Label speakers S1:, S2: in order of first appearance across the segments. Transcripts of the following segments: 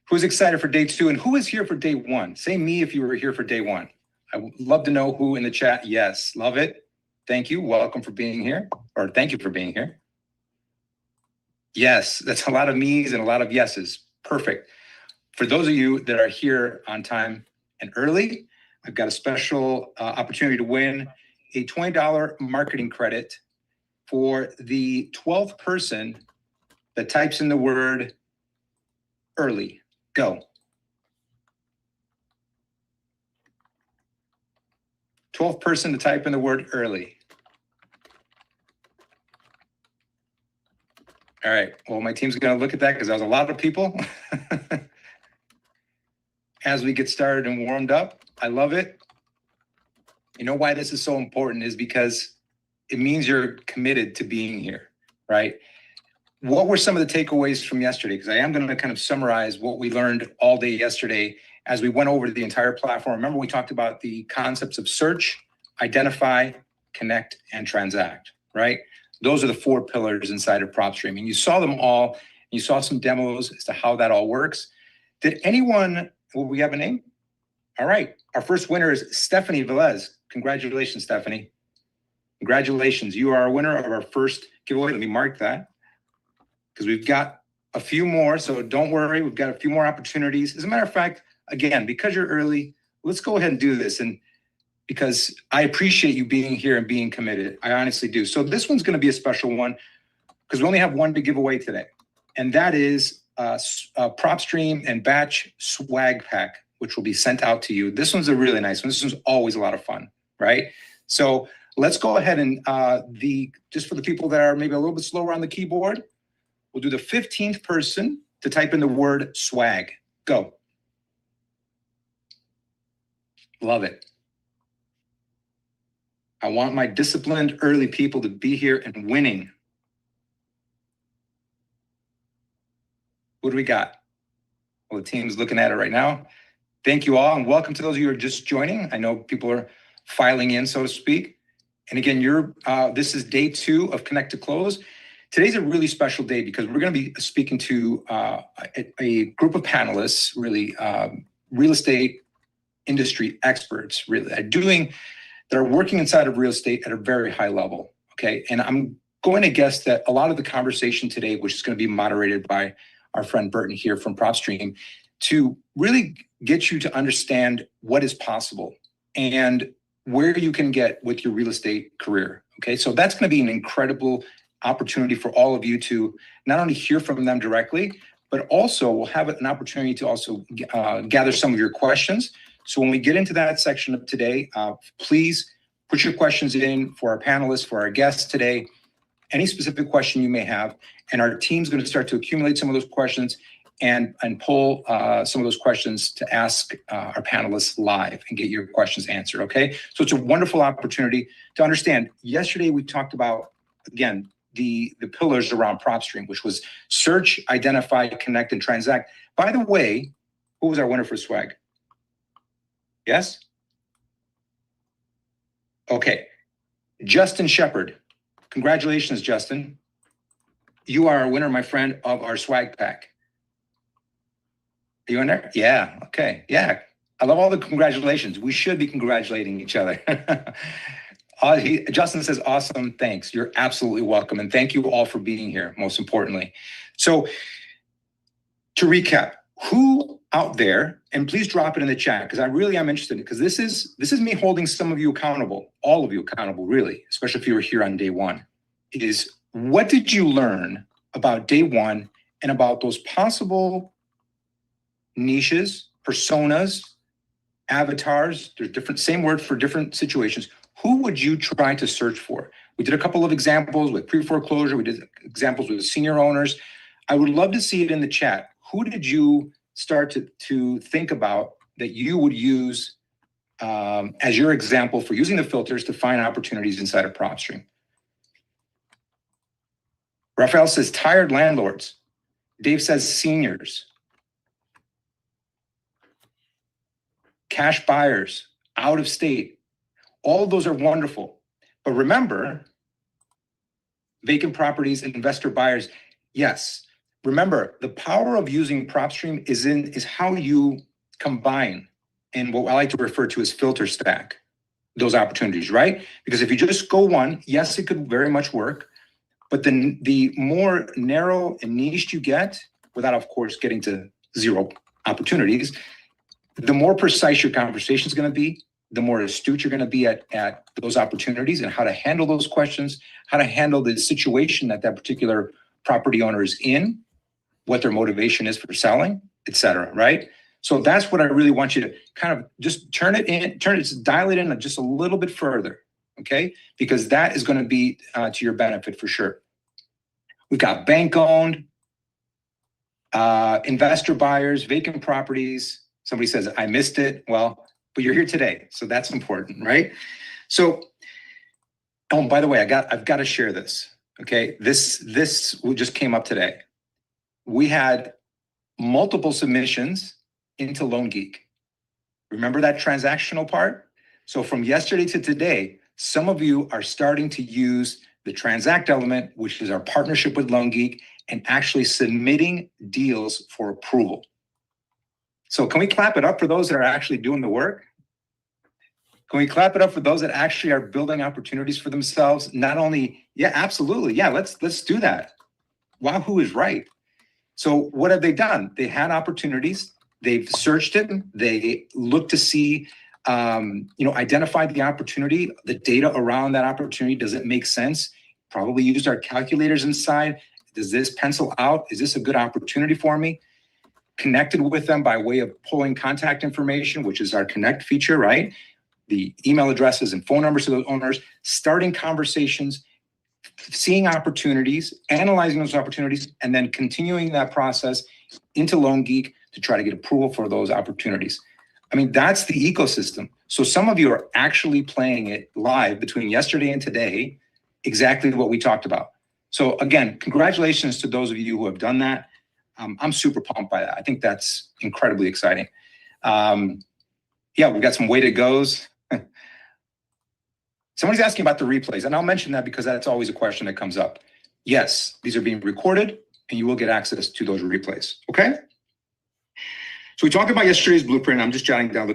S1: Who's excited for day 2? And who is here for day 1? Say me if you were here for day 1. I would love to know who in the chat. Yes, love it. Thank you. Welcome for being here, or thank you for being here. Yes, that's a lot of me's and a lot of yeses. Perfect. For those of you that are here on time and early, I've got a special opportunity to win a $20 marketing credit for the 12th person that types in the word early. Go. 12th person to type in the word early. All right, well, my team's gonna look at that because that was a lot of people. As we get started and warmed up, I love it. You know why this is so important is because it means you're committed to being here, right? What were some of the takeaways from yesterday? Because I am gonna kind of summarize what we learned all day yesterday as we went over the entire platform. Remember, we talked about the concepts of search, identify, connect, and transact, right? Those are the 4 pillars inside of PropStream. And you saw them all. And you saw some demos as to how that all works. Did anyone, will we have a name? All right. Our first winner is Stephanie Velez. Congratulations, Stephanie. Congratulations. You are a winner of our first giveaway. Let me mark that because we've got a few more. So don't worry. We've got a few more opportunities. As a matter of fact, again, because you're early, let's go ahead and do this. And because I appreciate you being here and being committed. I honestly do. So this one's going to be a special one because we only have one to give away today. And that is PropStream and Batch Swag Pack, which will be sent out to you. This one's a really nice one. This one's always a lot of fun, right? So let's go ahead and just for the people that are maybe a little bit slower on the keyboard, we'll do the 15th person to type in the word swag. Go. Love it. I want my disciplined early people to be here and winning. What do we got? Well, the team's looking at it right now. Thank you all, and welcome to those of you who are just joining. I know people are filing in, so to speak. And again, this is day 2 of Connect to Close. Today's a really special day because we're going to be speaking to a group of panelists, really real estate industry experts, really that are working inside of real estate at a very high level, okay? And I'm going to guess that a lot of the conversation today, which is going to be moderated by our friend Burton here from PropStream, to really get you to understand what is possible and where you can get with your real estate career, okay? So that's going to be an incredible opportunity for all of you to not only hear from them directly, but also we'll have an opportunity to also gather some of your questions. So when we get into that section of today, please put your questions in for our panelists, for our guests today, any specific question you may have, and our team's going to start to accumulate some of those questions and pull some of those questions to ask our panelists live and get your questions answered, okay? So it's a wonderful opportunity to understand. Yesterday, we talked about, again, the pillars around PropStream, which was search, identify, connect, and transact. By the way, who was our winner for swag? Yes? Okay. Justin Shepard. Congratulations, Justin. You are a winner, my friend, of our swag pack. Are you in there? Yeah. Okay. Yeah. I love all the congratulations. We should be congratulating each other. Justin says, awesome. Thanks. You're absolutely welcome. And thank you all for being here, most importantly. So to recap, who out there, and please drop it in the chat because I really am interested in it, because this is me holding some of you accountable, all of you accountable, really, especially if you were here on day 1, is what did you learn about day 1 and about those possible niches, personas, avatars? There's different, same word for different situations. Who would you try to search for? We did a couple of examples with pre-foreclosure. We did examples with senior owners. I would love to see it in the chat. Who did you start to think about that you would use as your example for using the filters to find opportunities inside of PropStream? Raphael says tired landlords. Dave says seniors. Cash buyers, out of state. All of those are wonderful. But remember, vacant properties and investor buyers, yes, remember, the power of using PropStream is how you combine in what I like to refer to as filter stack those opportunities, right? Because if you just go one, yes, it could very much work, but then the more narrow and niche you get, without of course getting to zero opportunities, the more precise your conversation is going to be, the more astute you're going to be at those opportunities and how to handle those questions, how to handle the situation that that particular property owner is in, what their motivation is for selling, et cetera, right? So that's what I really want you to kind of just dial it in just a little bit further, okay? Because that is going to be to your benefit for sure. We've got bank-owned, investor buyers, vacant properties. Somebody says, I missed it. Well, but you're here today, so that's important, right? So, oh, by the way, I've got to share this, okay? This just came up today. We had multiple submissions into LoanGeek. Remember that transactional part? So from yesterday to today, some of you are starting to use the transact element, which is our partnership with LoanGeek, and actually submitting deals for approval. So can we clap it up for those that are actually doing the work? Can we clap it up for those that actually are building opportunities for themselves? Not only, yeah, absolutely. Yeah, let's do that. Wahoo is right. So what have they done? They had opportunities. They've searched it. They looked to see, identified the opportunity, the data around that opportunity. Does it make sense? Probably used our calculators inside. Does this pencil out? Is this a good opportunity for me? Connected with them by way of pulling contact information, which is our connect feature, right? The email addresses and phone numbers of those owners, starting conversations, seeing opportunities, analyzing those opportunities, and then continuing that process into LoanGeek to try to get approval for those opportunities. I mean, that's the ecosystem. So some of you are actually playing it live between yesterday and today, exactly what we talked about. So again, congratulations to those of you who have done that. I'm super pumped by that. I think that's incredibly exciting. Yeah, we've got some way to goes. Somebody's asking about the replays, and I'll mention that because that's always a question that comes up. Yes, these are being recorded, and you will get access to those replays, okay? So we talked about yesterday's blueprint. I'm just jotting down,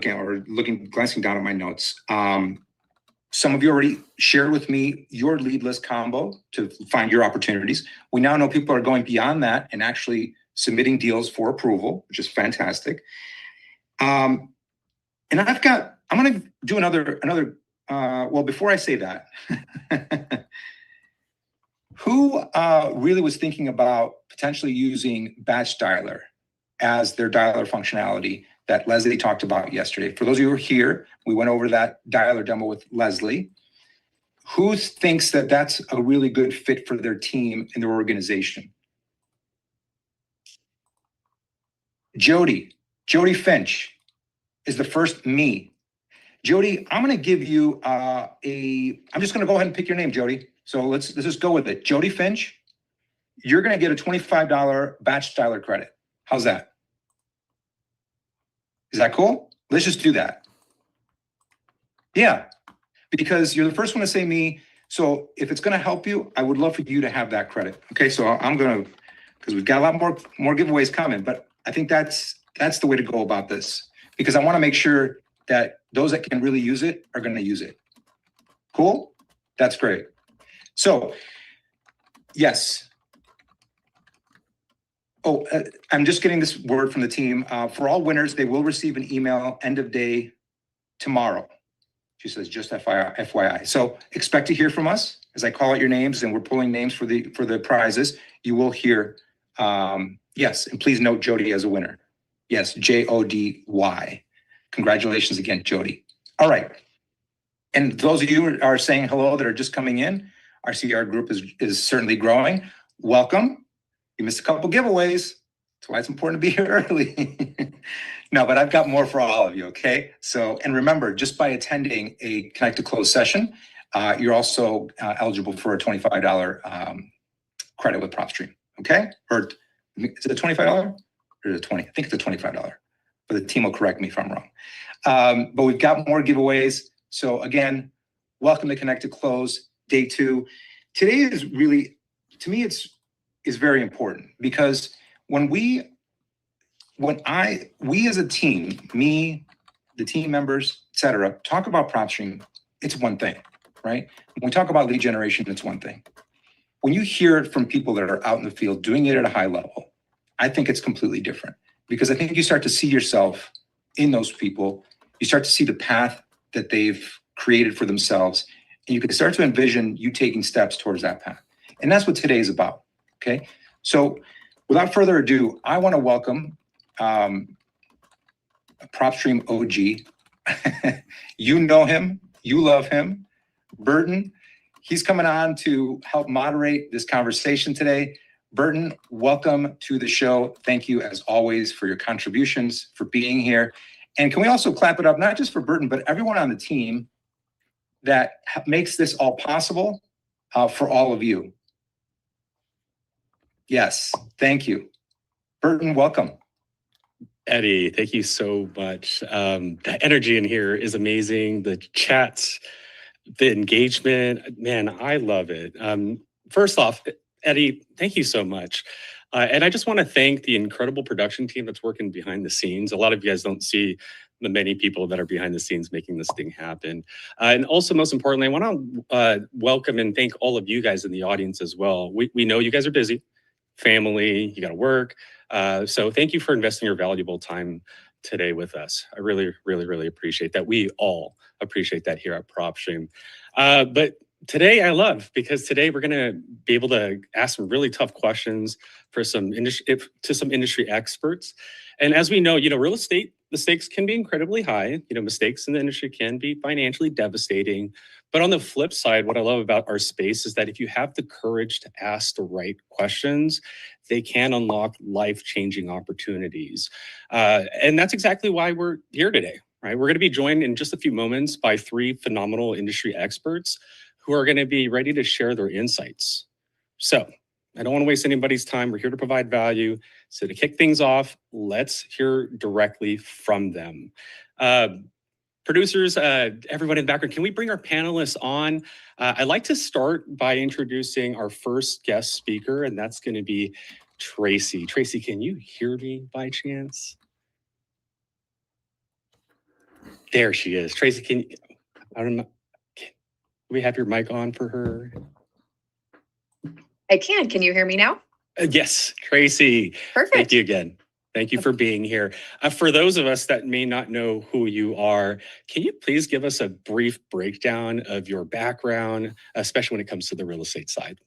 S1: glancing down at my notes. Some of you already shared with me your lead list combo to find your opportunities. We now know people are going beyond that and actually submitting deals for approval, which is fantastic. And I'm going to do another. Well, before I say that, who really was thinking about potentially using batch dialer as their dialer functionality that Leslie talked about yesterday? For those of you who are here, we went over that dialer demo with Leslie. Who thinks that that's a really good fit for their team and their organization? Jody Finch is the first me. Jody, I'm going to give you I'm just going to go ahead and pick your name, Jody. So let's just go with it. Jody Finch, you're going to get a $25 batch dialer credit. How's that? Is that cool? Let's just do that. Yeah, because you're the first one to say me. So if it's going to help you, I would love for you to have that credit. Okay, so I'm going to, because we've got a lot more giveaways coming, but I think that's the way to go about this, because I want to make sure that those that can really use it are going to use it. Cool? That's great. So, yes. Oh, I'm just getting this word from the team. For all winners, they will receive an email end of day tomorrow. She says, just FYI. So expect to hear from us as I call out your names and we're pulling names for the prizes. You will hear, yes, and please note Jody as a winner. Yes, Jody. Congratulations again, Jody. All right. And those of you who are saying hello that are just coming in, our CR group is certainly growing. Welcome. You missed a couple giveaways. That's why it's important to be here early. No, but I've got more for all of you, okay? So, and remember, just by attending a Connect to Close session, you're also eligible for a $25 credit with PropStream, okay? Or is it a $25 or is it 20? I think it's a $25, but the team will correct me if I'm wrong. But we've got more giveaways. So again, welcome to Connect to Close, day 2. Today is really, to me, it's is very important, because we as a team, me, the team members, et cetera, talk about PropStream, it's one thing, right? When we talk about lead generation, it's one thing. When you hear it from people that are out in the field doing it at a high level, I think it's completely different, because I think you start to see yourself in those people. You start to see the path that they've created for themselves, and you can start to envision you taking steps towards that path. And that's what today is about, okay? So without further ado, I want to welcome a PropStream OG. You know him, you love him, Burton. He's coming on to help moderate this conversation today. Burton, welcome to the show. Thank you, as always, for your contributions, for being here. And can we also clap it up, not just for Burton, but everyone on the team that makes this all possible for all of you. Yes, thank you. Burton, welcome.
S2: Eddie, thank you so much. The energy in here is amazing. The chats, the engagement, man, I love it. First off, Eddie, thank you so much. And I just want to thank the incredible production team that's working behind the scenes. A lot of you guys don't see the many people that are behind the scenes making this thing happen. And also, most importantly, I want to welcome and thank all of you guys in the audience as well. We know you guys are busy, family, you got to work. So thank you for investing your valuable time today with us. I really, really, really appreciate that. We all appreciate that here at PropStream. But today I love, because today we're going to be able to ask some really tough questions for some industry experts. And as we know, real estate, the stakes can be incredibly high. Mistakes in the industry can be financially devastating. But on the flip side, what I love about our space is that if you have the courage to ask the right questions, they can unlock life-changing opportunities. And that's exactly why we're here today, right? We're going to be joined in just a few moments by 3 phenomenal industry experts who are going to be ready to share their insights. So I don't want to waste anybody's time. We're here to provide value. So to kick things off, let's hear directly from them. Producers, everyone in the background, can we bring our panelists on? I'd like to start by introducing our first guest speaker, and that's going to be Tracy. Tracy, can you hear me by chance? There she is. Tracy, I don't know. Can we have your mic on for her?
S3: I can. Can you hear me now?
S2: Yes, Tracy.
S3: Perfect.
S2: Thank you again. Thank you for being here. For those of us that may not know who you are, can you please give us a brief breakdown of your background, especially when it comes to the real estate side?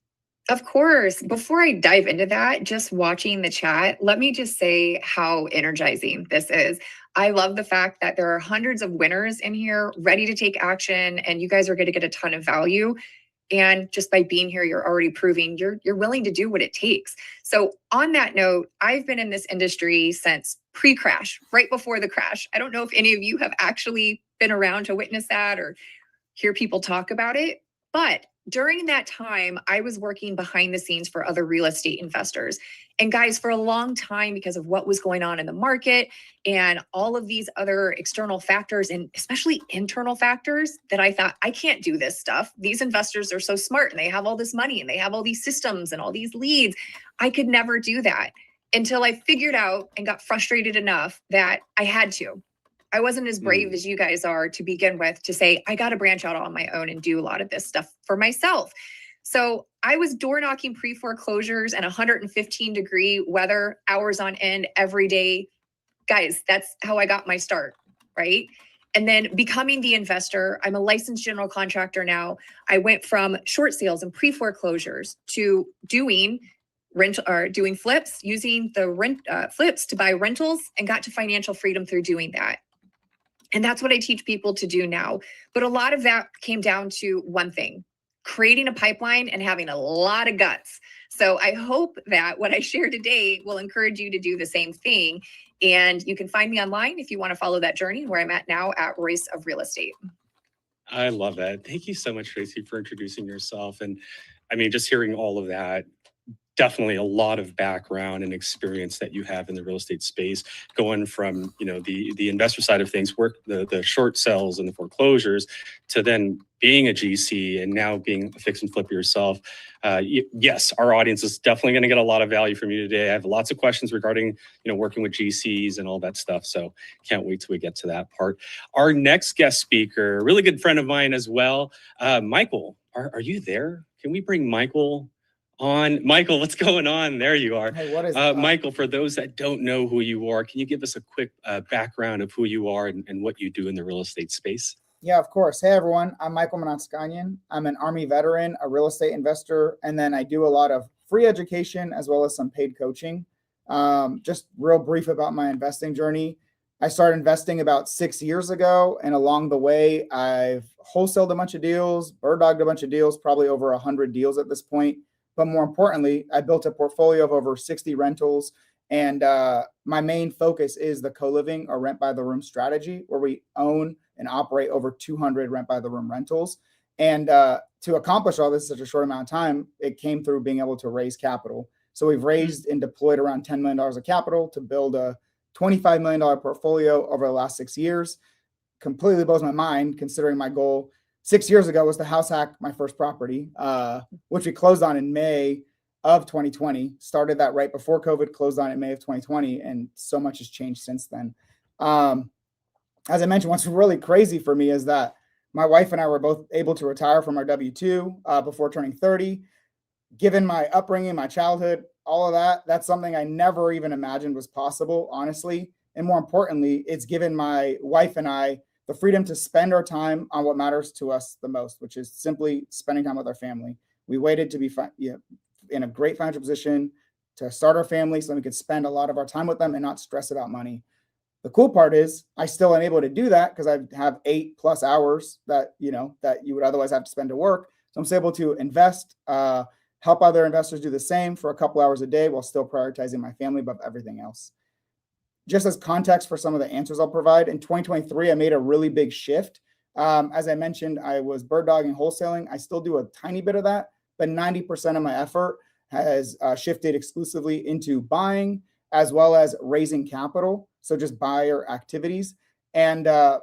S3: Of course. Before I dive into that, just watching the chat, let me just say how energizing this is. I love the fact that there are hundreds of winners in here ready to take action, and you guys are going to get a ton of value. And just by being here, you're already proving you're willing to do what it takes. So on that note, I've been in this industry since pre-crash, right before the crash. I don't know if any of you have actually been around to witness that or hear people talk about it, but during that time, I was working behind the scenes for other real estate investors. And guys, for a long time, because of what was going on in the market and all of these other external factors, and especially internal factors, that I thought, I can't do this stuff. These investors are so smart and they have all this money and they have all these systems and all these leads. I could never do that until I figured out and got frustrated enough that I had to. I wasn't as brave as you guys are to begin with to say, I got to branch out on my own and do a lot of this stuff for myself. So I was door knocking pre-foreclosures and 115-degree weather, hours on end every day. Guys, that's how I got my start, right? And then becoming the investor, I'm a licensed general contractor now. I went from short sales and pre-foreclosures to doing flips, using the flips to buy rentals, and got to financial freedom through doing that. And that's what I teach people to do now. But a lot of that came down to one thing: creating a pipeline and having a lot of guts. So I hope that what I share today will encourage you to do the same thing. And you can find me online if you want to follow that journey, where I'm at now at Royce of Real Estate.
S2: I love that. Thank you so much, Tracy, for introducing yourself. And I mean, just hearing all of that, definitely a lot of background and experience that you have in the real estate space, going from, you know, the investor side of things, work the short sales and the foreclosures, to then being a GC and now being a fix and flip yourself. Yes, our audience is definitely going to get a lot of value from you today. I have lots of questions regarding, you know, working with GCs and all that stuff. So can't wait till we get to that part. Our next guest speaker, a really good friend of mine as well, Michael. Are you there? Can we bring Michael on? Michael, what's going on? There you are.
S4: Hey, what is
S2: Michael, for those that don't know who you are, can you give us a quick background of who you are and what you do in the real estate space?
S4: Yeah, of course. Hey, everyone. I'm Michael Manatskanian. I'm an Army veteran, a real estate investor, and then I do a lot of free education as well as some paid coaching. Just real brief about my investing journey. I started investing about 6 years ago, and along the way, I've wholesaled a bunch of deals, bird dogged a bunch of deals, probably over 100 deals at this point. But more importantly, I built a portfolio of over 60 rentals. And my main focus is the co-living or rent by the room strategy, where we own and operate over 200 rent by the room rentals. And to accomplish all this in such a short amount of time, it came through being able to raise capital. So we've raised and deployed around $10 million of capital to build a $25 million portfolio over the last 6 years. Completely blows my mind, considering my goal 6 years ago was to house hack my first property, which we closed on in May of 2020. Started that right before COVID, closed on in May of 2020, and so much has changed since then. As I mentioned, what's really crazy for me is that my wife and I were both able to retire from our W-2 before turning 30. Given my upbringing, my childhood, all of that, that's something I never even imagined was possible, honestly. And more importantly, it's given my wife and I the freedom to spend our time on what matters to us the most, which is simply spending time with our family. We waited to be in a great financial position to start our family so we could spend a lot of our time with them and not stress about money. The cool part is I still am able to do that because I have 8+ hours that you would otherwise have to spend to work. So I'm still able to invest, help other investors do the same for a couple hours a day while still prioritizing my family above everything else. Just as context for some of the answers I'll provide, in 2023, I made a really big shift. As I mentioned, I was bird dogging, wholesaling. I still do a tiny bit of that, but 90% of my effort has shifted exclusively into buying as well as raising capital. So just buyer activities. And like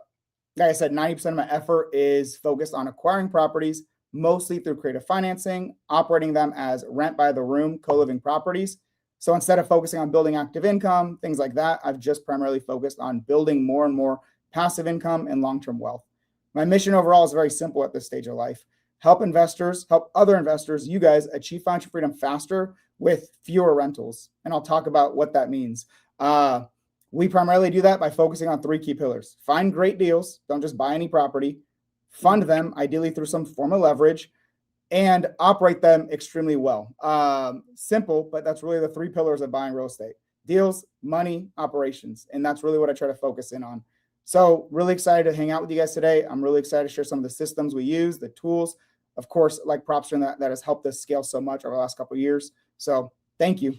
S4: I said, 90% of my effort is focused on acquiring properties, mostly through creative financing, operating them as rent by the room, co-living properties. So instead of focusing on building active income, things like that, I've just primarily focused on building more and more passive income and long-term wealth. My mission overall is very simple at this stage of life. Help investors, help other investors, you guys, achieve financial freedom faster with fewer rentals. And I'll talk about what that means. We primarily do that by focusing on 3 key pillars. Find great deals. Don't just buy any property. Fund them, ideally through some form of leverage, and operate them extremely well. Simple, but that's really the 3 pillars of buying real estate: deals, money, operations. And that's really what I try to focus in on. So really excited to hang out with you guys today. I'm really excited to share some of the systems we use, the tools, of course, like PropStream that has helped us scale so much over the last couple of years. So thank you.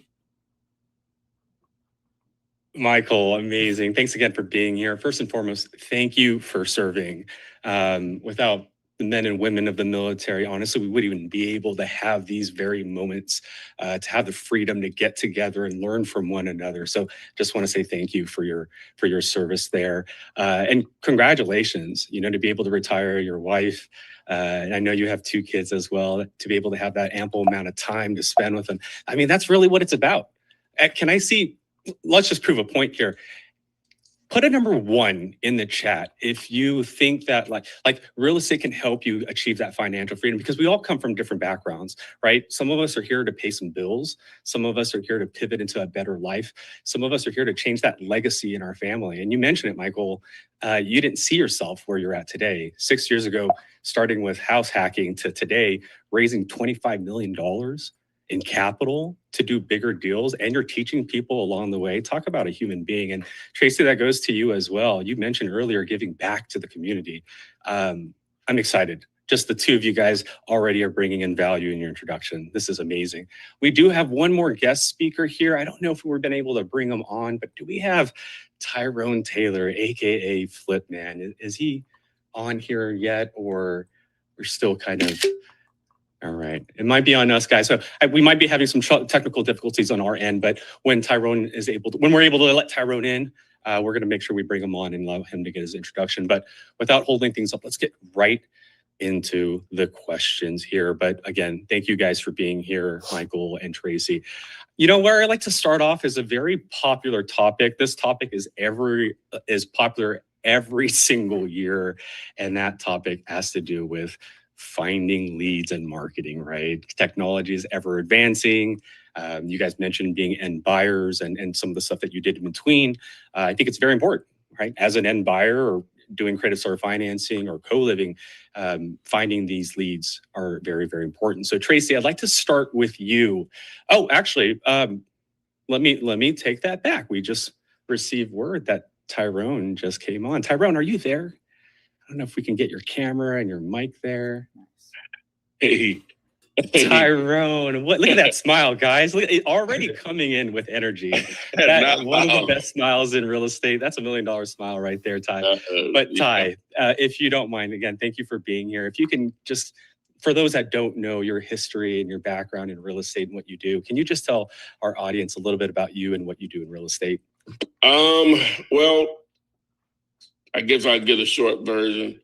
S2: Michael, amazing. Thanks again for being here. First and foremost, thank you for serving. Without the men and women of the military, honestly, we wouldn't even be able to have these very moments, to have the freedom to get together and learn from one another. So just want to say thank you for your service there. And congratulations, to be able to retire your wife. And I know you have 2 kids as well, to be able to have that ample amount of time to spend with them. I mean, that's really what it's about. Can I see, let's just prove a point here. Put a number 1 in the chat if you think that like real estate can help you achieve that financial freedom, because we all come from different backgrounds, right? Some of us are here to pay some bills. Some of us are here to pivot into a better life. Some of us are here to change that legacy in our family. And you mentioned it, Michael, you didn't see yourself where you're at today. 6 years ago, starting with house hacking to today, raising $25 million in capital to do bigger deals, and you're teaching people along the way. Talk about a human being. And Tracy, that goes to you as well. You mentioned earlier giving back to the community. I'm excited. Just the 2 of you guys already are bringing in value in your introduction. This is amazing. We do have one more guest speaker here. I don't know if we've been able to bring him on, but do we have Tyrone Taylor, AKA Flipman? Is he on here yet, or we're still kind of... All right. It might be on us, guys. So we might be having some technical difficulties on our end, but when we're able to let Tyrone in, we're going to make sure we bring him on and allow him to get his introduction. But without holding things up, let's get right into the questions here. But again, thank you guys for being here, Michael and Tracy. You know, where I like to start off is a very popular topic. This topic is popular every single year, and that topic has to do with finding leads and marketing, right? Technology is ever advancing. You guys mentioned being end buyers and some of the stuff that you did in between. I think it's very important, right? As an end buyer or doing credit store financing or co-living, finding these leads are very, very important. So Tracy, I'd like to start with you. Oh, actually, let me take that back. We just received word that Tyrone just came on. Tyrone, are you there? I don't know if we can get your camera and your mic there.
S5: Hey.
S2: Tyrone, look at that smile, guys. Look, already coming in with energy. One of the best smiles in real estate. That's $1 million smile right there, Ty. But Ty, if you don't mind, again, thank you for being here. If you can just, for those that don't know your history and your background in real estate and what you do, can you just tell our audience a little bit about you and what you do in real estate?
S5: Well, I guess I'd get a short version.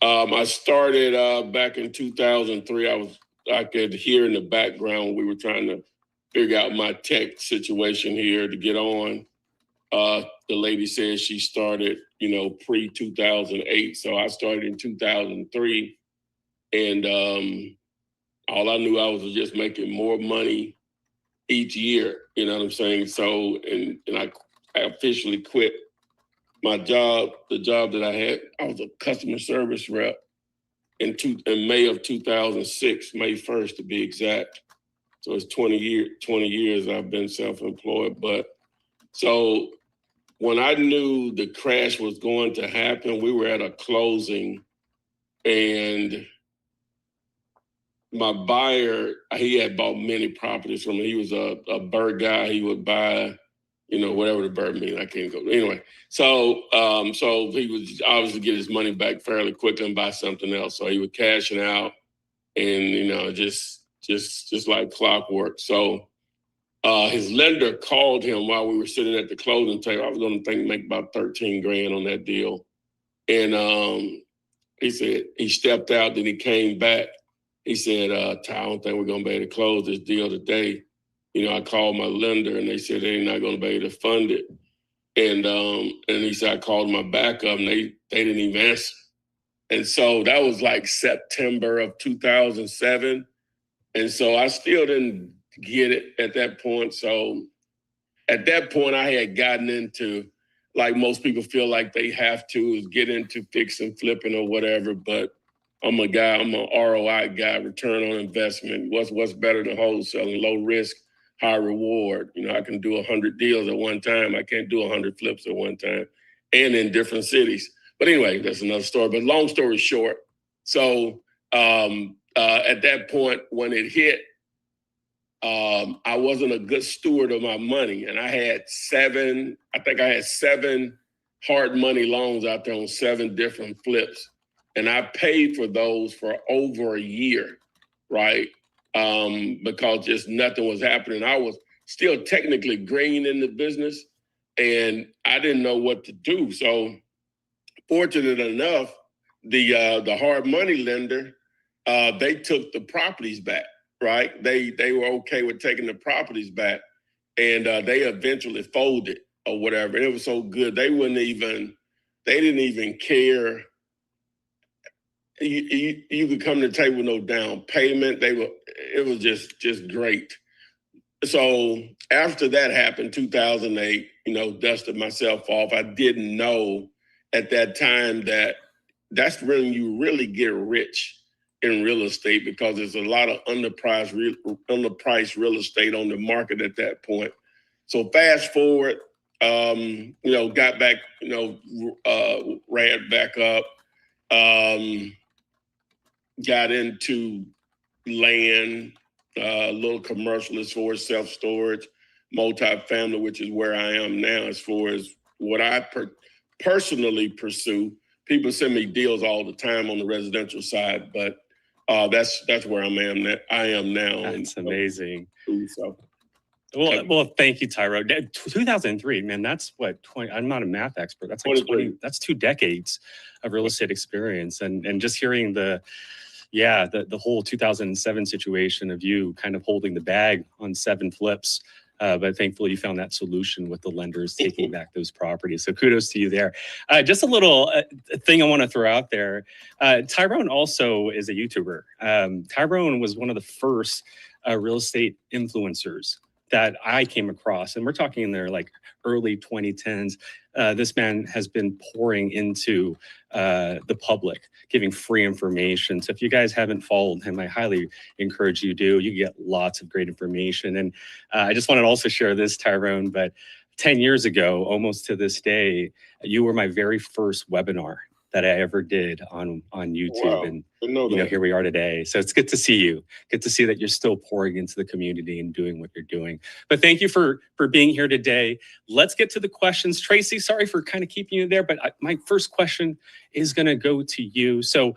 S5: I started back in 2003. I could hear in the background we were trying to figure out my tech situation here to get on. The lady said she started, pre-2008. So I started in 2003. And all I knew I was just making more money each year. You know what I'm saying? So, and I officially quit my job, the job that I had. I was a customer service rep in May of 2006, May 1st to be exact. So it's 20 years I've been self-employed. But so when I knew the crash was going to happen, we were at a closing and my buyer, he had bought many properties from me. He was a bird guy. He would buy, whatever the bird means. I can't go. Anyway, so he would obviously get his money back fairly quickly and buy something else. So he would cash it out and, just like clockwork. So his lender called him while we were sitting at the closing table. I was going to make about 13 grand on that deal. And he said, he stepped out, then he came back. He said, Ty, I don't think we're going to be able to close this deal today. I called my lender and they said they're not going to be able to fund it. And he said, I called my backup and they didn't even answer. And so that was like September of 2007. And so I still didn't get it at that point. So at that point, I had gotten into, like most people feel like they have to, is get into fixing, flipping or whatever. But I'm an ROI guy, return on investment. What's better than wholesaling? Low risk, high reward. I can do 100 deals at one time. I can't do 100 flips at one time and in different cities. But anyway, that's another story. But long story short, so at that point when it hit, I wasn't a good steward of my money. And I had seven hard money loans out there on 7 different flips. And I paid for those for over a year, right? Because just nothing was happening. I was still technically green in the business and I didn't know what to do. So fortunate enough, the hard money lender, they took the properties back, right? They were okay with taking the properties back and they eventually folded or whatever. It was so good. They didn't even care. You could come to the table with no down payment. It was just great. So after that happened, 2008, dusted myself off. I didn't know at that time that that's when you really get rich in real estate because there's a lot of underpriced real estate on the market at that point. So fast forward, got back, ran back up. Got into land, a little commercial as far as self-storage, multifamily, which is where I am now as far as what I personally pursue. People send me deals all the time on the residential side, but that's where I am now.
S2: That's amazing.
S5: So.
S2: Well, thank you, Tyro. 2003, man, that's what, 20, I'm not a math expert. That's like 20, that's 2 decades of real estate experience. And just hearing the whole 2007 situation of you kind of holding the bag on 7 flips. But thankfully you found that solution with the lenders taking back those properties. So kudos to you there. Just a little thing I want to throw out there. Tyrone also is a YouTuber. Tyrone was one of the first real estate influencers that I came across, and we're talking in their like early 2010s. This man has been pouring into the public, giving free information. So if you guys haven't followed him, I highly encourage you do. You get lots of great information. And I just wanted to also share this, Tyrone, but 10 years ago, almost to this day, you were my very first webinar that I ever did on YouTube.
S5: Wow.
S2: And here we are today. So it's good to see you. Good to see that you're still pouring into the community and doing what you're doing. But thank you for being here today. Let's get to the questions. Tracy, sorry for kind of keeping you there, but my first question is going to go to you. So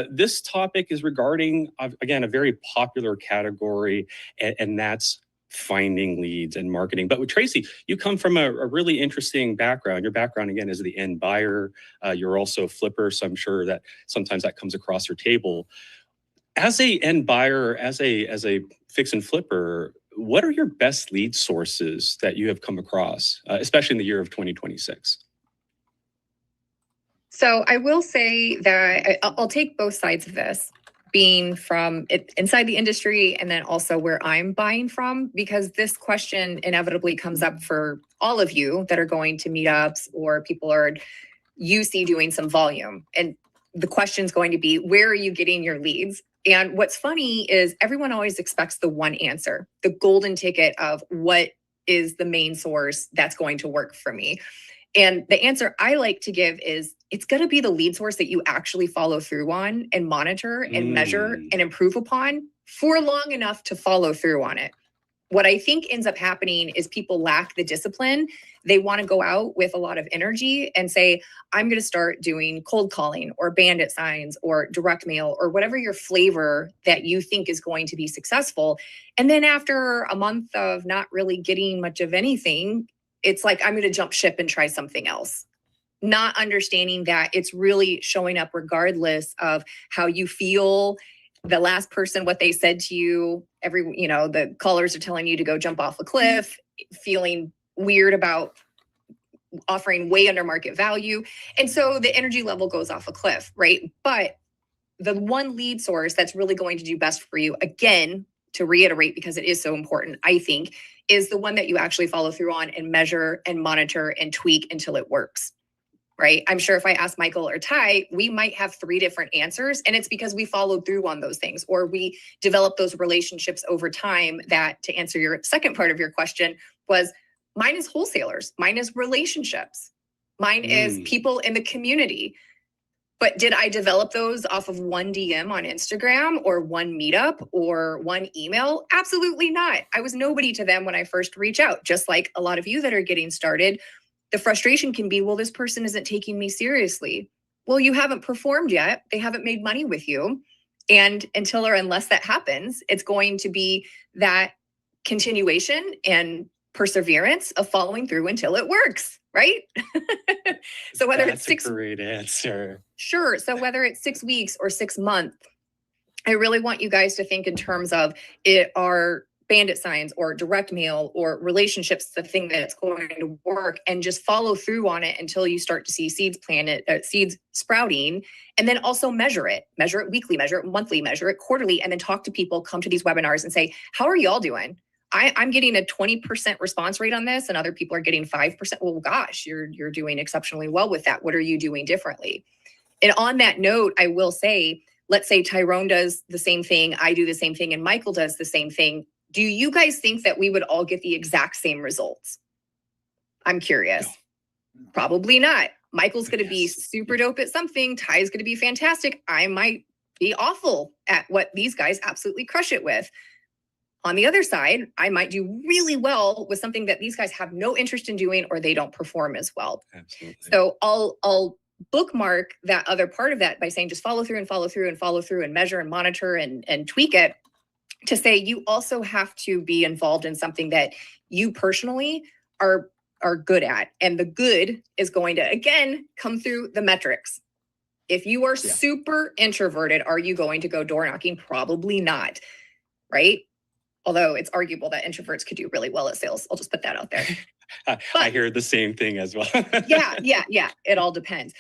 S2: this topic is regarding, again, a very popular category, and that's finding leads and marketing. But with Tracy, you come from a really interesting background. Your background, again, is the end buyer. You're also a flipper, so I'm sure that sometimes that comes across your table. As a end buyer, as a fix and flipper, what are your best lead sources that you have come across, especially in the year of 2026?
S3: So I will say that I'll take both sides of this, being from inside the industry and then also where I'm buying from, because this question inevitably comes up for all of you that are going to meetups or people are doing some volume. And the question's going to be, where are you getting your leads? And what's funny is everyone always expects the one answer, the golden ticket of what is the main source that's going to work for me. And the answer I like to give is, it's going to be the lead source that you actually follow through on and monitor and measure and improve upon for long enough to follow through on it. What I think ends up happening is people lack the discipline. They want to go out with a lot of energy and say, I'm going to start doing cold calling or bandit signs or direct mail or whatever your flavor that you think is going to be successful. And then after a month of not really getting much of anything, it's like, I'm going to jump ship and try something else. Not understanding that it's really showing up regardless of how you feel, the last person, what they said to you, the callers are telling you to go jump off a cliff, feeling weird about offering way under market value. And so the energy level goes off a cliff, right? But the one lead source that's really going to do best for you, again, to reiterate, because it is so important, I think, is the one that you actually follow through on and measure and monitor and tweak until it works. Right? I'm sure if I ask Michael or Ty, we might have 3 different answers. And it's because we followed through on those things, or we developed those relationships over time. That, to answer your second part of your question, was mine is wholesalers. Mine is relationships. Mine is people in the community. But did I develop those off of one DM on Instagram or one meetup or one email? Absolutely not. I was nobody to them when I first reach out, just like a lot of you that are getting started. The frustration can be, well, this person isn't taking me seriously. Well, you haven't performed yet. They haven't made money with you. And until or unless that happens, it's going to be that continuation and perseverance of following through until it works, right? So whether
S2: That's
S3: it's
S2: a great answer.
S3: Sure. So whether it's 6 weeks or 6 months, I really want you guys to think in terms of it are bandit signs or direct mail or relationships, the thing that's going to work, and just follow through on it until you start to see seeds sprouting. And then also measure it weekly, measure it monthly, measure it quarterly, and then talk to people, come to these webinars and say, how are y'all doing? I'm getting a 20% response rate on this and other people are getting 5%. Well, gosh, you're doing exceptionally well with that. What are you doing differently? And on that note, I will say, let's say Tyrone does the same thing, I do the same thing, and Michael does the same thing. Do you guys think that we would all get the exact same results? I'm curious. No. Probably not. Michael's going to be super dope at something. Ty's going to be fantastic. I might be awful at what these guys absolutely crush it with. On the other side, I might do really well with something that these guys have no interest in doing, or they don't perform as well.
S2: Absolutely.
S3: So I'll bookmark that other part of that by saying just follow through and follow through and follow through and measure and monitor and tweak it, to say you also have to be involved in something that you personally are good at. And the good is going to, again, come through the metrics. If you are super introverted, are you going to go door knocking? Probably not, right? Although it's arguable that introverts could do really well at sales. I'll just put that out there.
S2: I hear the same thing as well.
S3: Yeah. It all depends.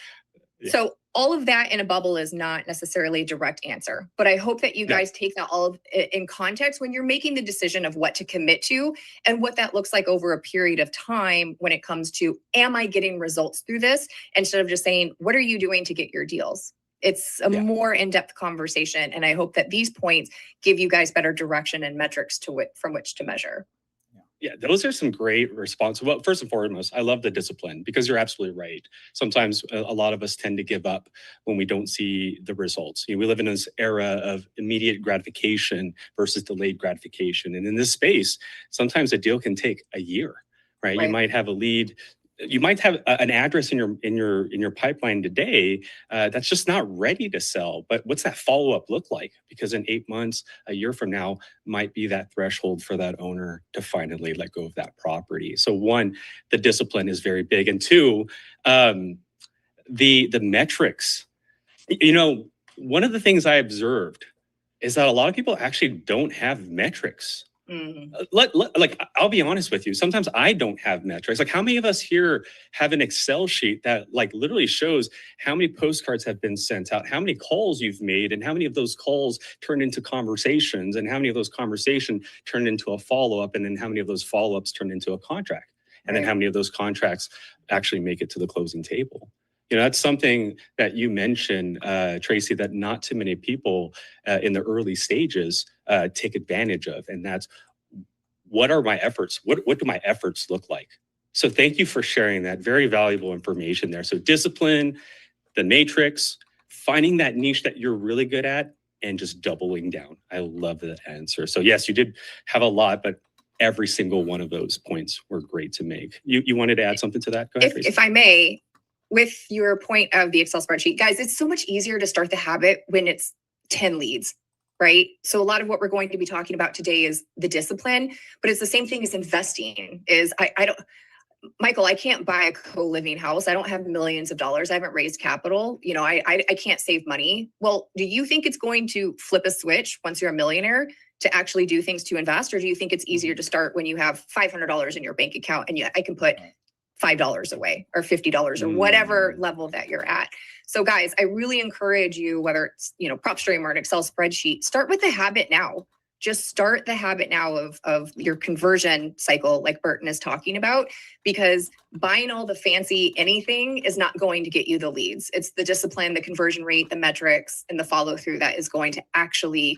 S2: Yeah.
S3: So all of that in a bubble is not necessarily a direct answer, but I hope that you guys take that all of it in context when you're making the decision of what to commit to and what that looks like over a period of time when it comes to, am I getting results through this? Instead of just saying, what are you doing to get your deals? It's a more in-depth conversation. And I hope that these points give you guys better direction and metrics from which to measure.
S2: Yeah, those are some great responses. Well, first and foremost, I love the discipline because you're absolutely right. Sometimes a lot of us tend to give up when we don't see the results. We live in this era of immediate gratification versus delayed gratification. And in this space, sometimes a deal can take a year, right? You might have a lead. You might have an address in your pipeline today that's just not ready to sell. But what's that follow-up look like? Because in 8 months, a year from now, might be that threshold for that owner to finally let go of that property. So one, the discipline is very big, and two, the metrics. One of the things I observed is that a lot of people actually don't have metrics. Like, I'll be honest with you. Sometimes I don't have metrics. Like, how many of us here have an Excel sheet that like literally shows how many postcards have been sent out, how many calls you've made, and how many of those calls turned into conversations, and how many of those conversations turned into a follow-up, and then how many of those follow-ups turned into a contract, and then how many of those contracts actually make it to the closing table? That's something that you mentioned, Tracy, that not too many people in the early stages take advantage of. And that's, what are my efforts? What do my efforts look like? So thank you for sharing that. Very valuable information there. So discipline, the matrix, finding that niche that you're really good at, and just doubling down. I love that answer. So yes, you did have a lot, but every single one of those points were great to make. You wanted to add something to that? Go ahead, Tracy.
S3: If I may, with your point of the Excel spreadsheet, guys, it's so much easier to start the habit when it's 10 leads, right? So a lot of what we're going to be talking about today is the discipline, but it's the same thing as investing. Michael, I can't buy a co-living house. I don't have millions of dollars. I haven't raised capital. I can't save money. Well, do you think it's going to flip a switch once you're a millionaire to actually do things to invest? Or do you think it's easier to start when you have $500 in your bank account and I can put $5 away or $50 or whatever level that you're at? So guys, I really encourage you, whether it's, PropStream or an Excel spreadsheet, start with the habit now. Just start the habit now of your conversion cycle, like Burton is talking about, because buying all the fancy anything is not going to get you the leads. It's the discipline, the conversion rate, the metrics, and the follow through that is going to actually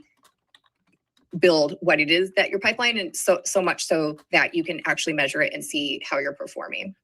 S3: build what it is that your pipeline, and so much so that you can actually measure it and see how you're performing.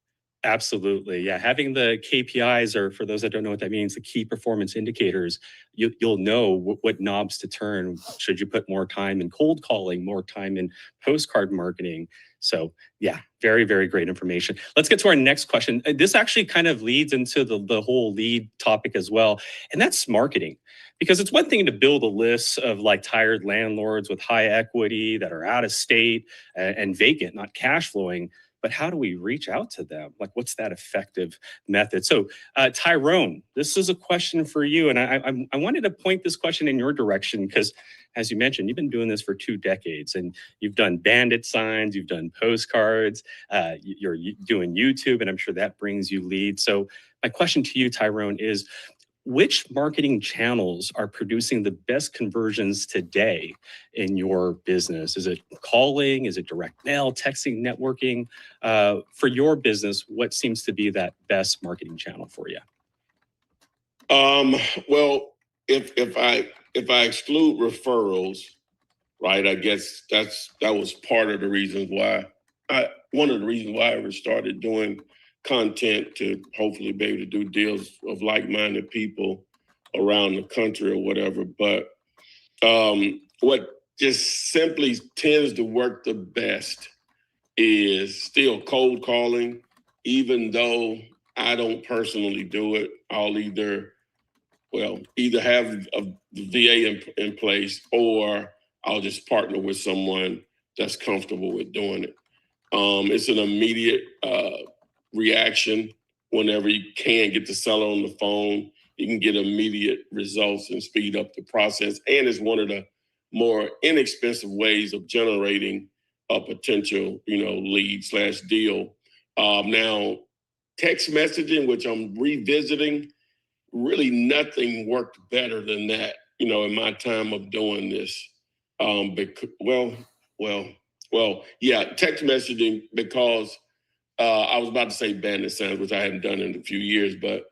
S2: Absolutely. Yeah. Having the KPIs, or for those that don't know what that means, the key performance indicators, you'll know what knobs to turn. Should you put more time in cold calling, more time in postcard marketing? So yeah, very, very great information. Let's get to our next question. This actually kind of leads into the whole lead topic as well. And that's marketing. Because it's one thing to build a list of like tired landlords with high equity that are out of state and vacant, not cash flowing. But how do we reach out to them? Like, what's that effective method? So, Tyrone, this is a question for you. And I wanted to point this question in your direction because, as you mentioned, you've been doing this for 2 decades and you've done bandit signs, you've done postcards, you're doing YouTube, and I'm sure that brings you leads. So my question to you, Tyrone, is which marketing channels are producing the best conversions today in your business? Is it calling? Is it direct mail, texting, networking? For your business, what seems to be that best marketing channel for you?
S5: Well, if I exclude referrals, right, I guess that was part of the reasons why one of the reasons why I ever started doing content, to hopefully be able to do deals of like-minded people around the country or whatever. But what just simply tends to work the best is still cold calling, even though I don't personally do it. I'll either have the VA in place, or I'll just partner with someone that's comfortable with doing it. It's an immediate reaction. Whenever you can get the seller on the phone, you can get immediate results and speed up the process. And it's one of the more inexpensive ways of generating a potential, lead/deal. Now, text messaging, which I'm revisiting, really nothing worked better than that, in my time of doing this. Text messaging, because I was about to say bandit signs, which I hadn't done in a few years, but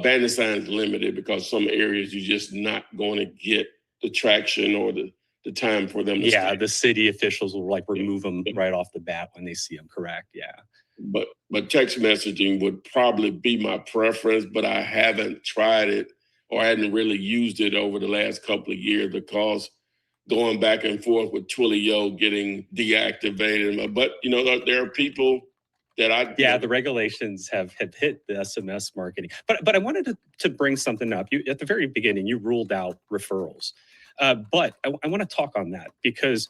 S5: bandit signs limited because some areas you're just not going to get the traction or the time for them to stay.
S2: The city officials will like remove them right off the bat when they see them, correct? Yeah.
S5: But text messaging would probably be my preference, but I haven't tried it or hadn't really used it over the last couple of years because going back and forth with Twilio getting deactivated. But, there are people that
S2: the regulations have hit the SMS marketing. But I wanted to bring something up. You, at the very beginning, you ruled out referrals. But I want to talk on that because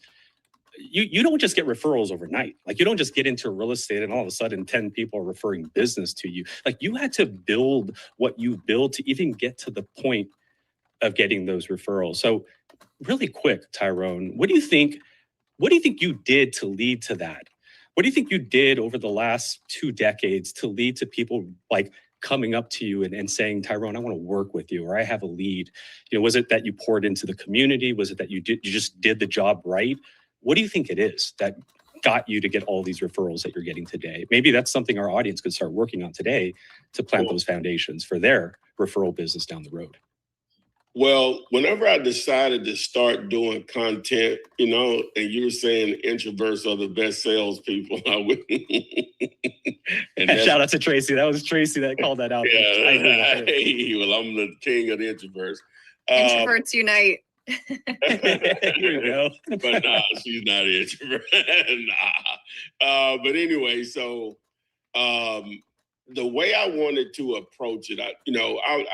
S2: you don't just get referrals overnight. Like, you don't just get into real estate and all of a sudden 10 people are referring business to you. Like, you had to build what you build to even get to the point of getting those referrals. So really quick, Tyrone, what do you think you did to lead to that? What do you think you did over the last 2 decades to lead to people like coming up to you and saying, Tyrone, I want to work with you, or I have a lead? Was it that you poured into the community? Was it that you just did the job right? What do you think it is that got you to get all these referrals that you're getting today? Maybe that's something our audience could start working on today to plant those foundations for their referral business down the road.
S5: Well, whenever I decided to start doing content, and you were saying introverts are the best salespeople,
S2: and shout out to Tracy. That was Tracy that called that out.
S5: Yeah, well, I'm the king of the introverts.
S3: Introverts unite.
S2: Here you go.
S5: But nah, she's not an introvert. But anyway, so the way I wanted to approach it, I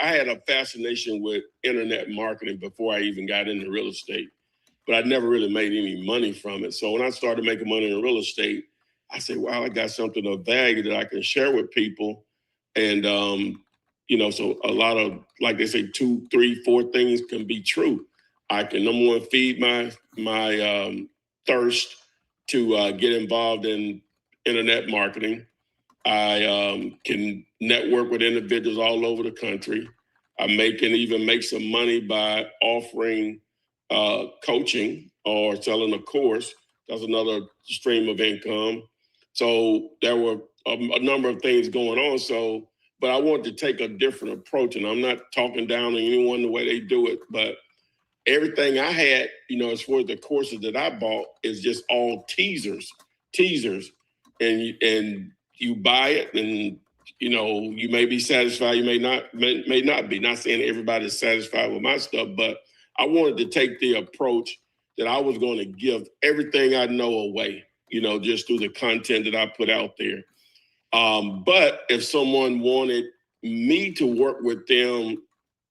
S5: had a fascination with internet marketing before I even got into real estate, but I never really made any money from it. So when I started making money in real estate, I said, wow, I got something of value that I can share with people. And, so a lot of, like they say, 2, 3, 4 things can be true. I can, number one, feed my thirst to get involved in internet marketing. I can network with individuals all over the country. I can even make some money by offering coaching or selling a course. That's another stream of income. So there were a number of things going on. But I wanted to take a different approach, and I'm not talking down on anyone the way they do it, but everything I had, as far as the courses that I bought, is just all teasers, and you buy it, and you may be satisfied, you may not be. Not saying everybody's satisfied with my stuff, but I wanted to take the approach that I was going to give everything I know away, just through the content that I put out there. But if someone wanted me to work with them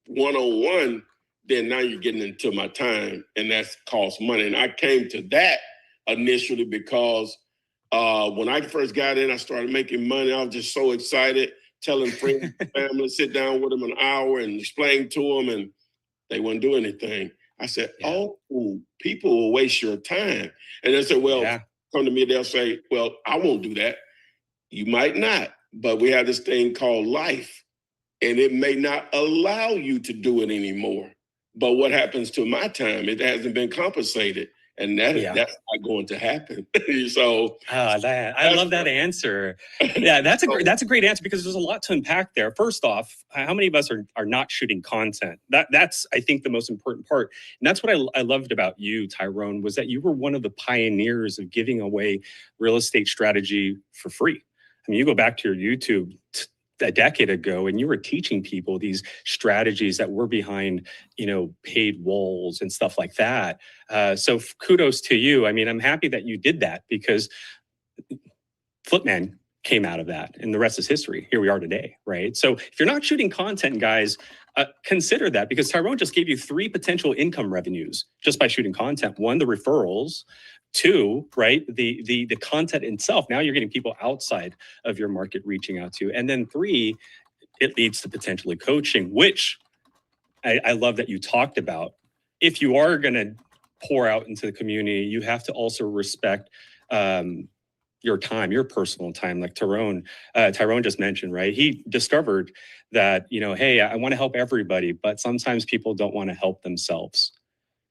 S5: one-on-one, then now you're getting into my time, and that's cost money. And I came to that initially because when I first got in, I started making money. I was just so excited, telling friends and family, sit down with them an hour and explain to them, and they wouldn't do anything. I said, oh, people will waste your time. And they said, well, come to me, they'll say, well, I won't do that. You might not, but we have this thing called life, and it may not allow you to do it anymore. But what happens to my time? It hasn't been compensated. And that's not going to happen. So
S2: I love that answer. Yeah, that's a great answer because there's a lot to unpack there. First off, how many of us are not shooting content? That's I think the most important part. And that's what I loved about you, Tyrone, was that you were one of the pioneers of giving away real estate strategy for free. I mean, you go back to your YouTube a decade ago and you were teaching people these strategies that were behind, paid walls and stuff like that. So kudos to you. I mean, I'm happy that you did that because Flipman, came out of that, and the rest is history. Here we are today, right? So if you're not shooting content, guys, consider that, because Tyrone just gave you 3 potential income revenues just by shooting content. 1, the referrals. 2, right, the content itself. Now you're getting people outside of your market reaching out to you. And then 3, it leads to potentially coaching, which I love that you talked about. If you are going to pour out into the community, you have to also respect your time, your personal time. Like Tyrone just mentioned, right? He discovered that, hey, I want to help everybody, but sometimes people don't want to help themselves.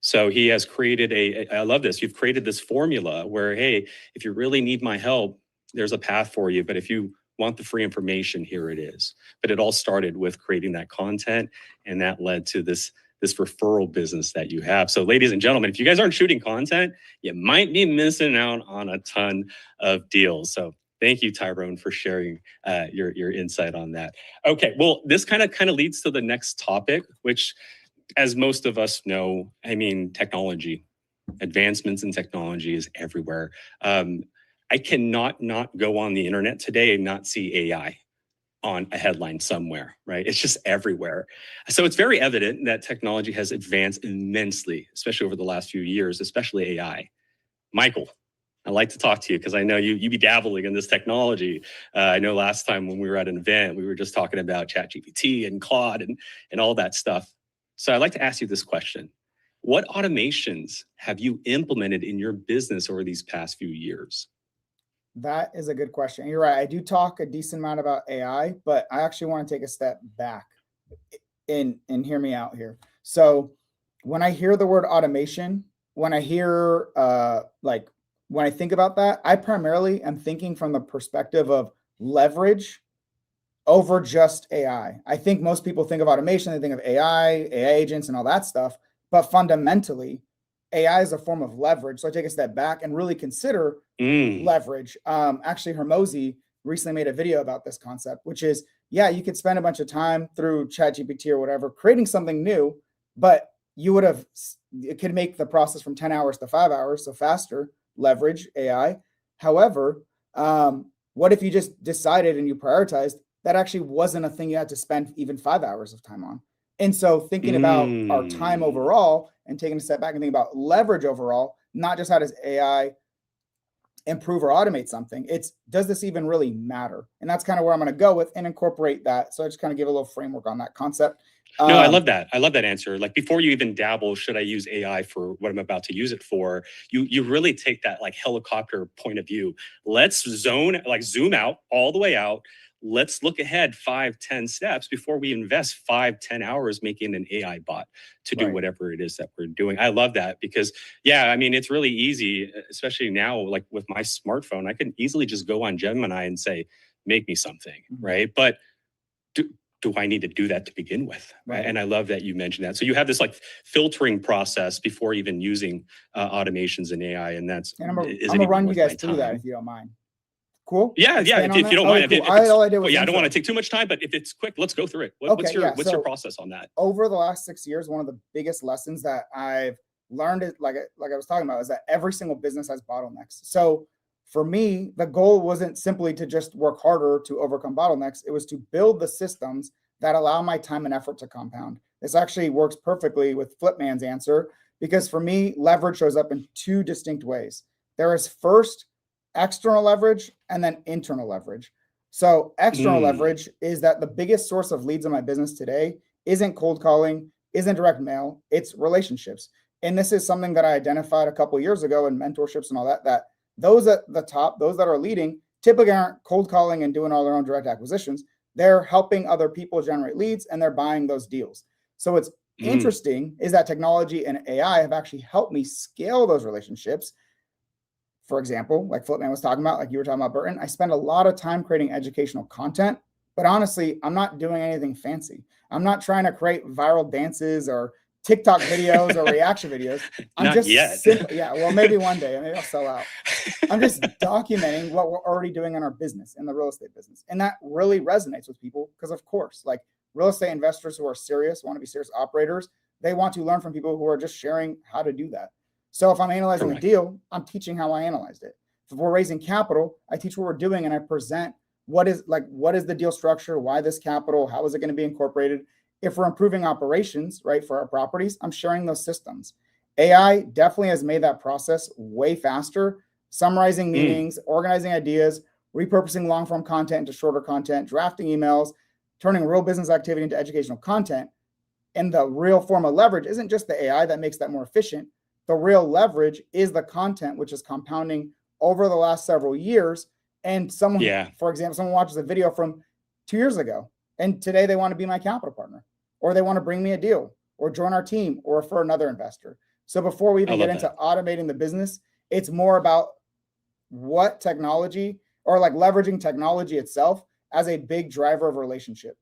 S2: So he has created I love this. You've created this formula where, hey, if you really need my help, there's a path for you. But if you want the free information, here it is. But it all started with creating that content, and that led to this referral business that you have. So ladies and gentlemen, if you guys aren't shooting content, you might be missing out on a ton of deals. So thank you, Tyrone, for sharing your insight on that. Okay, well, this kind of leads to the next topic, which, as most of us know, I mean, technology, advancements in technology is everywhere. I cannot not go on the internet today and not see AI on a headline somewhere, right? It's just everywhere. So it's very evident that technology has advanced immensely, especially over the last few years, especially AI. Michael, I'd like to talk to you because I know you be dabbling in this technology. I know last time when we were at an event, we were just talking about ChatGPT and Claude and all that stuff. So I'd like to ask you this question. What automations have you implemented in your business over these past few years?
S4: That is a good question. You're right. I do talk a decent amount about AI, but I actually want to take a step back and hear me out here. So when I hear the word automation, when I hear when I think about that, I primarily am thinking from the perspective of leverage over just AI. I think most people think of automation, they think of AI agents and all that stuff, but fundamentally, AI is a form of leverage. So I take a step back and really consider leverage. Actually, Hermosi recently made a video about this concept, which is, yeah, you could spend a bunch of time through ChatGPT or whatever, creating something new, but it could make the process from 10 hours to 5 hours, so faster, leverage AI. However, what if you just decided and you prioritized that actually wasn't a thing you had to spend even 5 hours of time on? And so thinking about our time overall and taking a step back and thinking about leverage overall, not just how does AI improve or automate something, it's does this even really matter? And that's kind of where I'm going to go with and incorporate that. So I just kind of give a little framework on that concept.
S2: No, I love that. I love that answer. Like, before you even dabble, should I use AI for what I'm about to use it for? You really take that like helicopter point of view. Let's zoom out all the way out. Let's look ahead 5-10 steps before we invest 5-10 hours making an AI bot to do whatever it is that we're doing. I love that because, yeah, I mean, it's really easy, especially now, like with my smartphone, I can easily just go on Gemini and say, make me something, right? But do I need to do that to begin with? Right. And I love that you mentioned that. So you have this like filtering process before even using automations in AI. And that's,
S4: I'm gonna run you guys through that if you don't mind. Cool.
S2: Yeah. If you don't mind.
S4: Cool.
S2: I don't want to take too much time, but if it's quick, let's go through it. What's your process on that?
S4: Over the last 6 years, one of the biggest lessons that I've learned is like I was talking about is that every single business has bottlenecks. So for me, the goal wasn't simply to just work harder to overcome bottlenecks. It was to build the systems that allow my time and effort to compound. This actually works perfectly with Flipman's answer because for me, leverage shows up in 2 distinct ways. There is first external leverage and then internal leverage. So external leverage is that the biggest source of leads in my business today isn't cold calling, isn't direct mail, it's relationships. And this is something that I identified a couple of years ago in mentorships and all that those at the top, those that are leading, typically aren't cold calling and doing all their own direct acquisitions. They're helping other people generate leads and they're buying those deals. So what's interesting is that technology and AI have actually helped me scale those relationships. For example, like Flipman was talking about, like you were talking about, Burton, I spend a lot of time creating educational content, but honestly, I'm not doing anything fancy. I'm not trying to create viral dances or TikTok videos or reaction videos. I'm
S2: not
S4: just
S2: yet.
S4: Well, maybe one day, maybe I'll sell out. I'm just documenting what we're already doing in our business, in the real estate business. And that really resonates with people because, of course, like real estate investors who are serious, want to be serious operators, they want to learn from people who are just sharing how to do that. So if I'm analyzing a deal, I'm teaching how I analyzed it. If we're raising capital, I teach what we're doing and I present what is the deal structure? Why this capital? How is it going to be incorporated? If we're improving operations, right, for our properties, I'm sharing those systems. AI definitely has made that process way faster, summarizing meetings, organizing ideas, repurposing long form content into shorter content, drafting emails, turning real business activity into educational content. And the real form of leverage isn't just the AI that makes that more efficient. The real leverage is the content, which is compounding over the last several years. And someone, for example, someone watches a video from 2 years ago, and today they want to be my capital partner, or they want to bring me a deal, or join our team, or refer another investor. So before we even get into automating the business, it's more about what technology, or like leveraging technology itself as a big driver of relationships.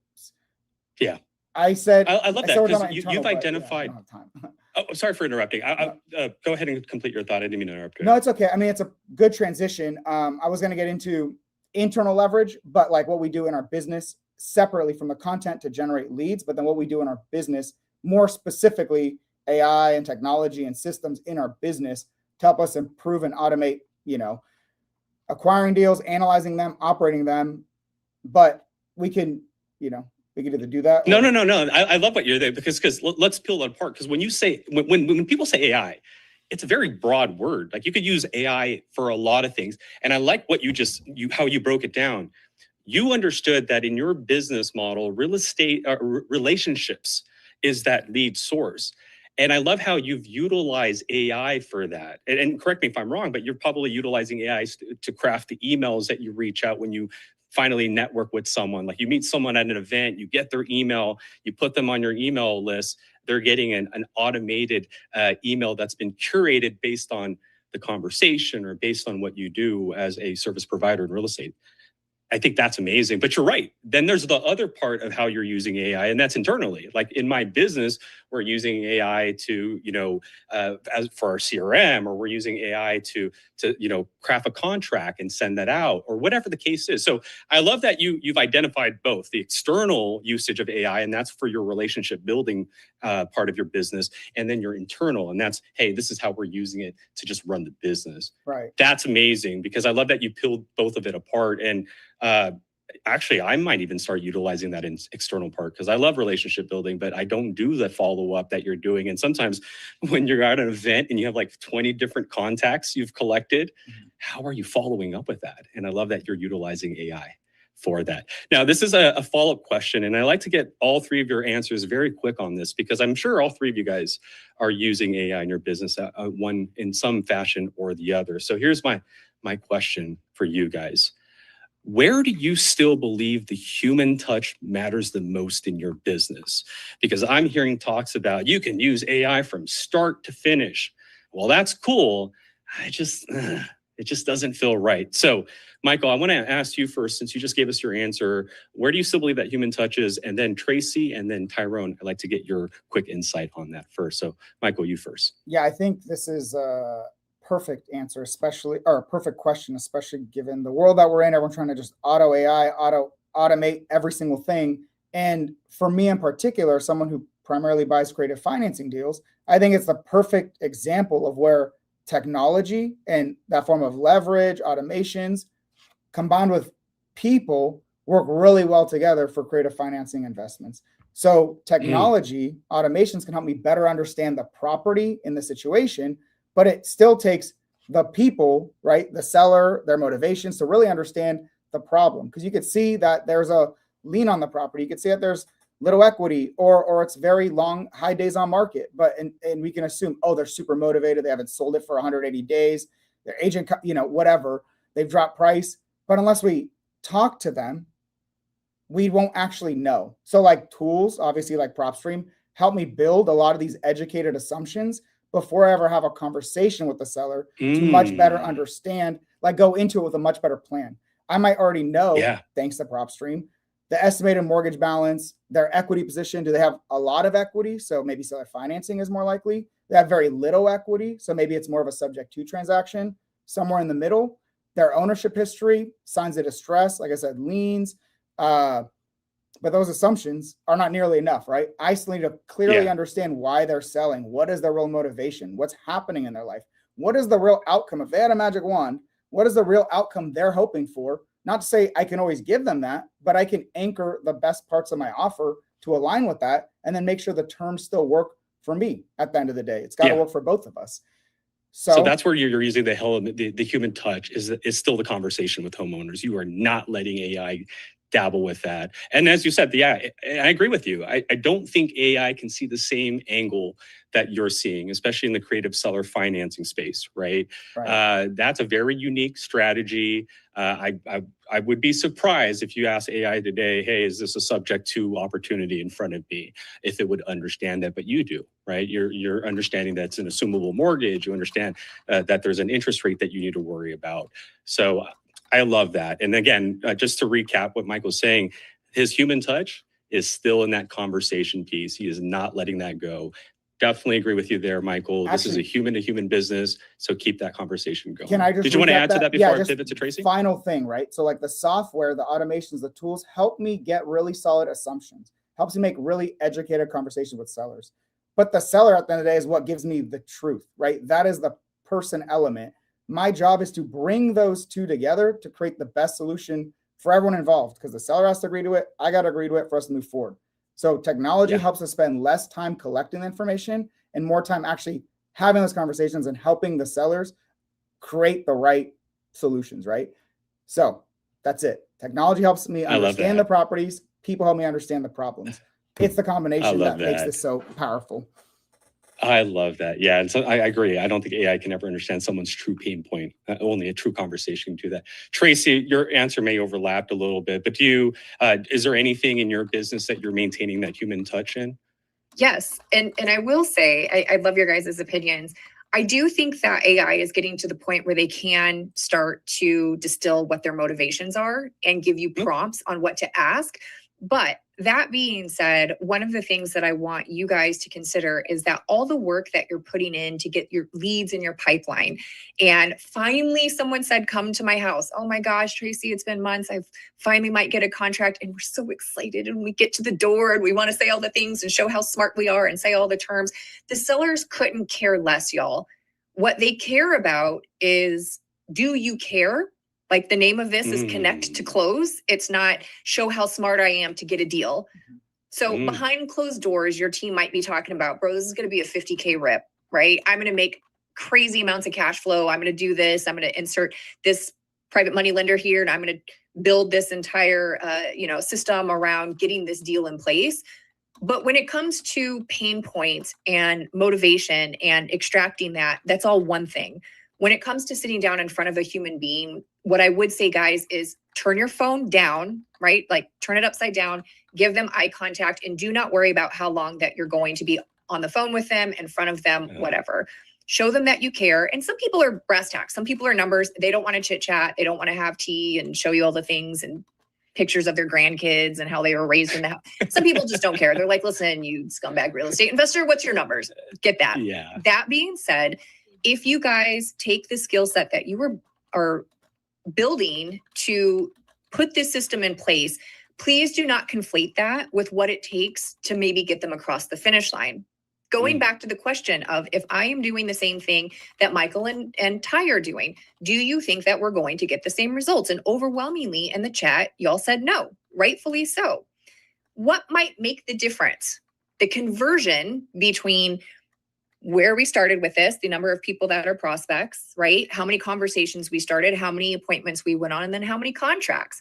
S2: Yeah.
S4: I said,
S2: I love that because you've identified. Oh, sorry for interrupting. Go ahead and complete your thought. I didn't mean to interrupt you.
S4: No, it's okay. I mean, it's a good transition. I was going to get into internal leverage, but like what we do in our business separately from the content to generate leads, but then what we do in our business, more specifically AI and technology and systems in our business to help us improve and automate, acquiring deals, analyzing them, operating them. But we can either do that.
S2: No. I love what you're there because let's peel that apart. Because when you say when people say AI, it's a very broad word. Like you could use AI for a lot of things. And I like what how you broke it down. You understood that in your business model, real estate relationships is that lead source. And I love how you've utilized AI for that. And correct me if I'm wrong, but you're probably utilizing AI to craft the emails that you reach out when you finally network with someone. Like you meet someone at an event, you get their email, you put them on your email list, they're getting an automated email that's been curated based on the conversation or based on what you do as a service provider in real estate. I think that's amazing, but you're right. Then there's the other part of how you're using AI, and that's internally. Like in my business, we're using AI to, as for our CRM, or we're using AI to craft a contract and send that out, or whatever the case is. So I love that you've identified both the external usage of AI, and that's for your relationship building part of your business, and then your internal, and that's, hey, this is how we're using it to just run the business.
S4: Right.
S2: That's amazing because I love that you peeled both of it apart. And actually, I might even start utilizing that in external part because I love relationship building, but I don't do the follow-up that you're doing. And sometimes when you're at an event and you have like 20 different contacts you've collected, how are you following up with that? And I love that you're utilizing AI for that. Now, this is a follow-up question, and I like to get all three of your answers very quick on this because I'm sure all three of you guys are using AI in your business, one in some fashion or the other. So here's my question for you guys. Where do you still believe the human touch matters the most in your business? Because I'm hearing talks about you can use AI from start to finish. Well, that's cool. It just doesn't feel right. So, Michael, I want to ask you first, since you just gave us your answer, where do you still believe that human touch is? And then Tracy, and then Tyrone, I'd like to get your quick insight on that first. So, Michael, you first.
S4: Yeah, I think this is a perfect answer, perfect question, especially given the world that we're in. Everyone's trying to just automate every single thing. And for me in particular, someone who primarily buys creative financing deals, I think it's the perfect example of where technology and that form of leverage, automations, combined with people work really well together for creative financing investments. So technology, automations can help me better understand the property in the situation, but it still takes the people, right? The seller, their motivations to really understand the problem. Because you could see that there's a lien on the property. You could see that there's little equity or it's very long, high days on market. And we can assume, oh, they're super motivated. They haven't sold it for 180 days. Their agent, whatever, they've dropped price. But unless we talk to them, we won't actually know. So like tools, obviously like PropStream, help me build a lot of these educated assumptions before I ever have a conversation with the seller to much better understand, like go into it with a much better plan. I might already know, thanks to PropStream, the estimated mortgage balance, their equity position. Do they have a lot of equity? So maybe seller financing is more likely. They have very little equity. So maybe it's more of a subject to transaction, somewhere in the middle. Their ownership history, signs of distress, like I said, liens. But those assumptions are not nearly enough, right? I still need to clearly understand why they're selling. What is their real motivation? What's happening in their life? What is the real outcome? If they had a magic wand, what is the real outcome they're hoping for Not to say I can always give them that, but I can anchor the best parts of my offer to align with that and then make sure the terms still work for me at the end of the day. It's got to work for both of us.
S2: So that's where you're using the human touch is still the conversation with homeowners. You are not letting AI dabble with that. And as you said, I agree with you. I don't think AI can see the same angle that you're seeing, especially in the creative seller financing space, right? That's a very unique strategy. I would be surprised if you asked AI today, hey, is this a subject to opportunity in front of me? If it would understand that, but you do, right? You're understanding that it's an assumable mortgage. You understand that there's an interest rate that you need to worry about. So I love that. And again, just to recap what Michael's saying, his human touch is still in that conversation piece. He is not letting that go. Definitely agree with you there, Michael. This is a human-to-human business, so keep that conversation going.
S4: Can I just
S2: Did you want to add to that before I pivot to Tracy?
S4: Final thing, right? So like the software, the automations, the tools help me get really solid assumptions, helps me make really educated conversations with sellers. But the seller at the end of the day is what gives me the truth, right? That is the person element. My job is to bring those two together to create the best solution for everyone involved, because the seller has to agree to it. I got to agree to it for us to move forward. So technology helps us spend less time collecting the information and more time actually having those conversations and helping the sellers create the right solutions, right? So that's it. Technology helps me understand the properties. People help me understand the problems. It's the combination that makes this so powerful.
S2: I love that. Yeah. And so I agree. I don't think AI can ever understand someone's true pain point. Only a true conversation can do that. Tracy, your answer may overlap a little bit, but is there anything in your business that you're maintaining that human touch in?
S3: Yes. And I will say, I love your guys' opinions. I do think that AI is getting to the point where they can start to distill what their motivations are and give you prompts on what to ask. But that being said, one of the things that I want you guys to consider is that all the work that you're putting in to get your leads in your pipeline, and finally someone said, come to my house. Oh my gosh, Tracy, it's been months. I finally might get a contract, and we're so excited. And we get to the door and we want to say all the things and show how smart we are and say all the terms. The sellers couldn't care less, y'all. What they care about is, do you care? Like the name of this is connect to close. It's not show how smart I am to get a deal. So behind closed doors, your team might be talking about, bro, this is going to be a 50K rip, right? I'm going to make crazy amounts of cash flow. I'm going to do this. I'm going to insert this private money lender here, and I'm going to build this entire, system around getting this deal in place. But when it comes to pain points and motivation and extracting that, that's all one thing. When it comes to sitting down in front of a human being, what I would say, guys, is turn your phone down, right? Like turn it upside down, give them eye contact, and do not worry about how long that you're going to be on the phone with them, in front of them, whatever. Show them that you care. And some people are brass tacks. Some people are numbers. They don't want to chit chat. They don't want to have tea and show you all the things and pictures of their grandkids and how they were raised in the house. Some people just don't care. They're like, listen, you scumbag real estate investor, what's your numbers? Get that.
S2: Yeah.
S3: That being said, if you guys take the skill set that you are building to put this system in place, please do not conflate that with what it takes to maybe get them across the finish line. Going back to the question of, if I am doing the same thing that Michael and Ty are doing, do you think that we're going to get the same results? And overwhelmingly in the chat, y'all said no, rightfully so. What might make the difference? The conversion between where we started with this, the number of people that are prospects, right? How many conversations we started, how many appointments we went on, and then how many contracts.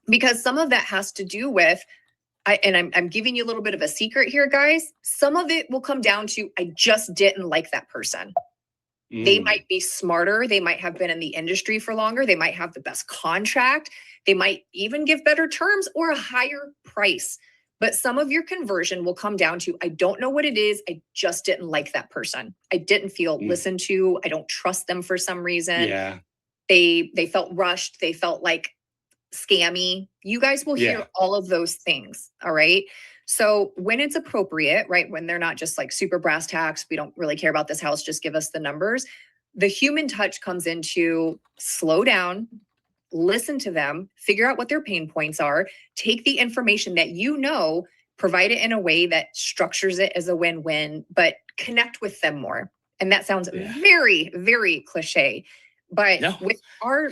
S3: Because some of that has to do with, I'm giving you a little bit of a secret here, guys. Some of it will come down to, I just didn't like that person. They might be smarter. They might have been in the industry for longer. They might have the best contract. They might even give better terms or a higher price. But some of your conversion will come down to, I don't know what it is. I just didn't like that person. I didn't feel listened to. I don't trust them for some reason.
S2: Yeah.
S3: They felt rushed. They felt like scammy. You guys will hear all of those things. All right. So when it's appropriate, right? When they're not just like super brass tacks, we don't really care about this house, just give us the numbers. The human touch comes into slow down, listen to them, figure out what their pain points are, take the information that you know, provide it in a way that structures it as a win-win, but connect with them more. And that sounds very, very cliche. But with our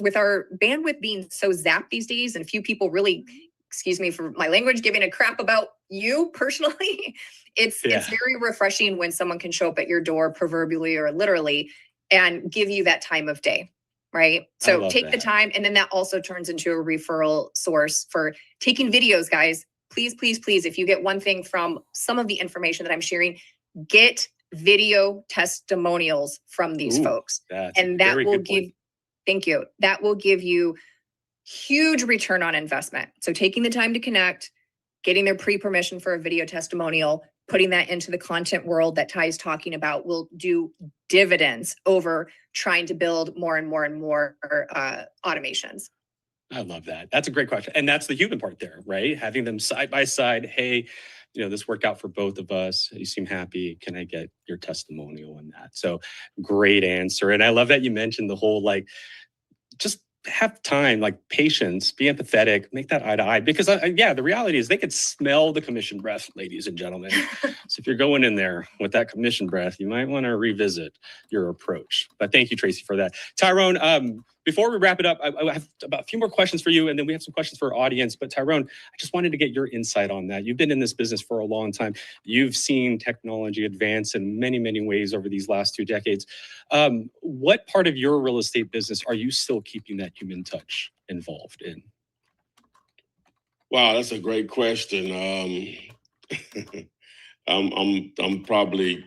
S3: with our bandwidth being so zapped these days and few people really, excuse me for my language, giving a crap about you personally, it's very refreshing when someone can show up at your door proverbially or literally and give you that time of day, right? So take the time, and then that also turns into a referral source for taking videos, guys. Please, please, please, if you get one thing from some of the information that I'm sharing, get video testimonials from these folks. And that will give, thank you, that will give you huge return on investment. So taking the time to connect, getting their pre-permission for a video testimonial, putting that into the content world that Ty's talking about will do dividends over trying to build more and more and more automations.
S2: I love that. That's a great question. And that's the human part there, right? Having them side by side. Hey, this worked out for both of us. You seem happy. Can I get your testimonial on that? So great answer. And I love that you mentioned the whole, like, just have time, like patience, be empathetic, make that eye to eye. Because the reality is they could smell the commission breath, ladies and gentlemen. So if you're going in there with that commission breath, you might want to revisit your approach. But thank you, Tracy, for that. Tyrone, before we wrap it up, I have about a few more questions for you, and then we have some questions for our audience. But Tyrone, I just wanted to get your insight on that. You've been in this business for a long time. You've seen technology advance in many, many ways over these last 2 decades. What part of your real estate business are you still keeping that human touch involved in?
S5: Wow, that's a great question. I'm probably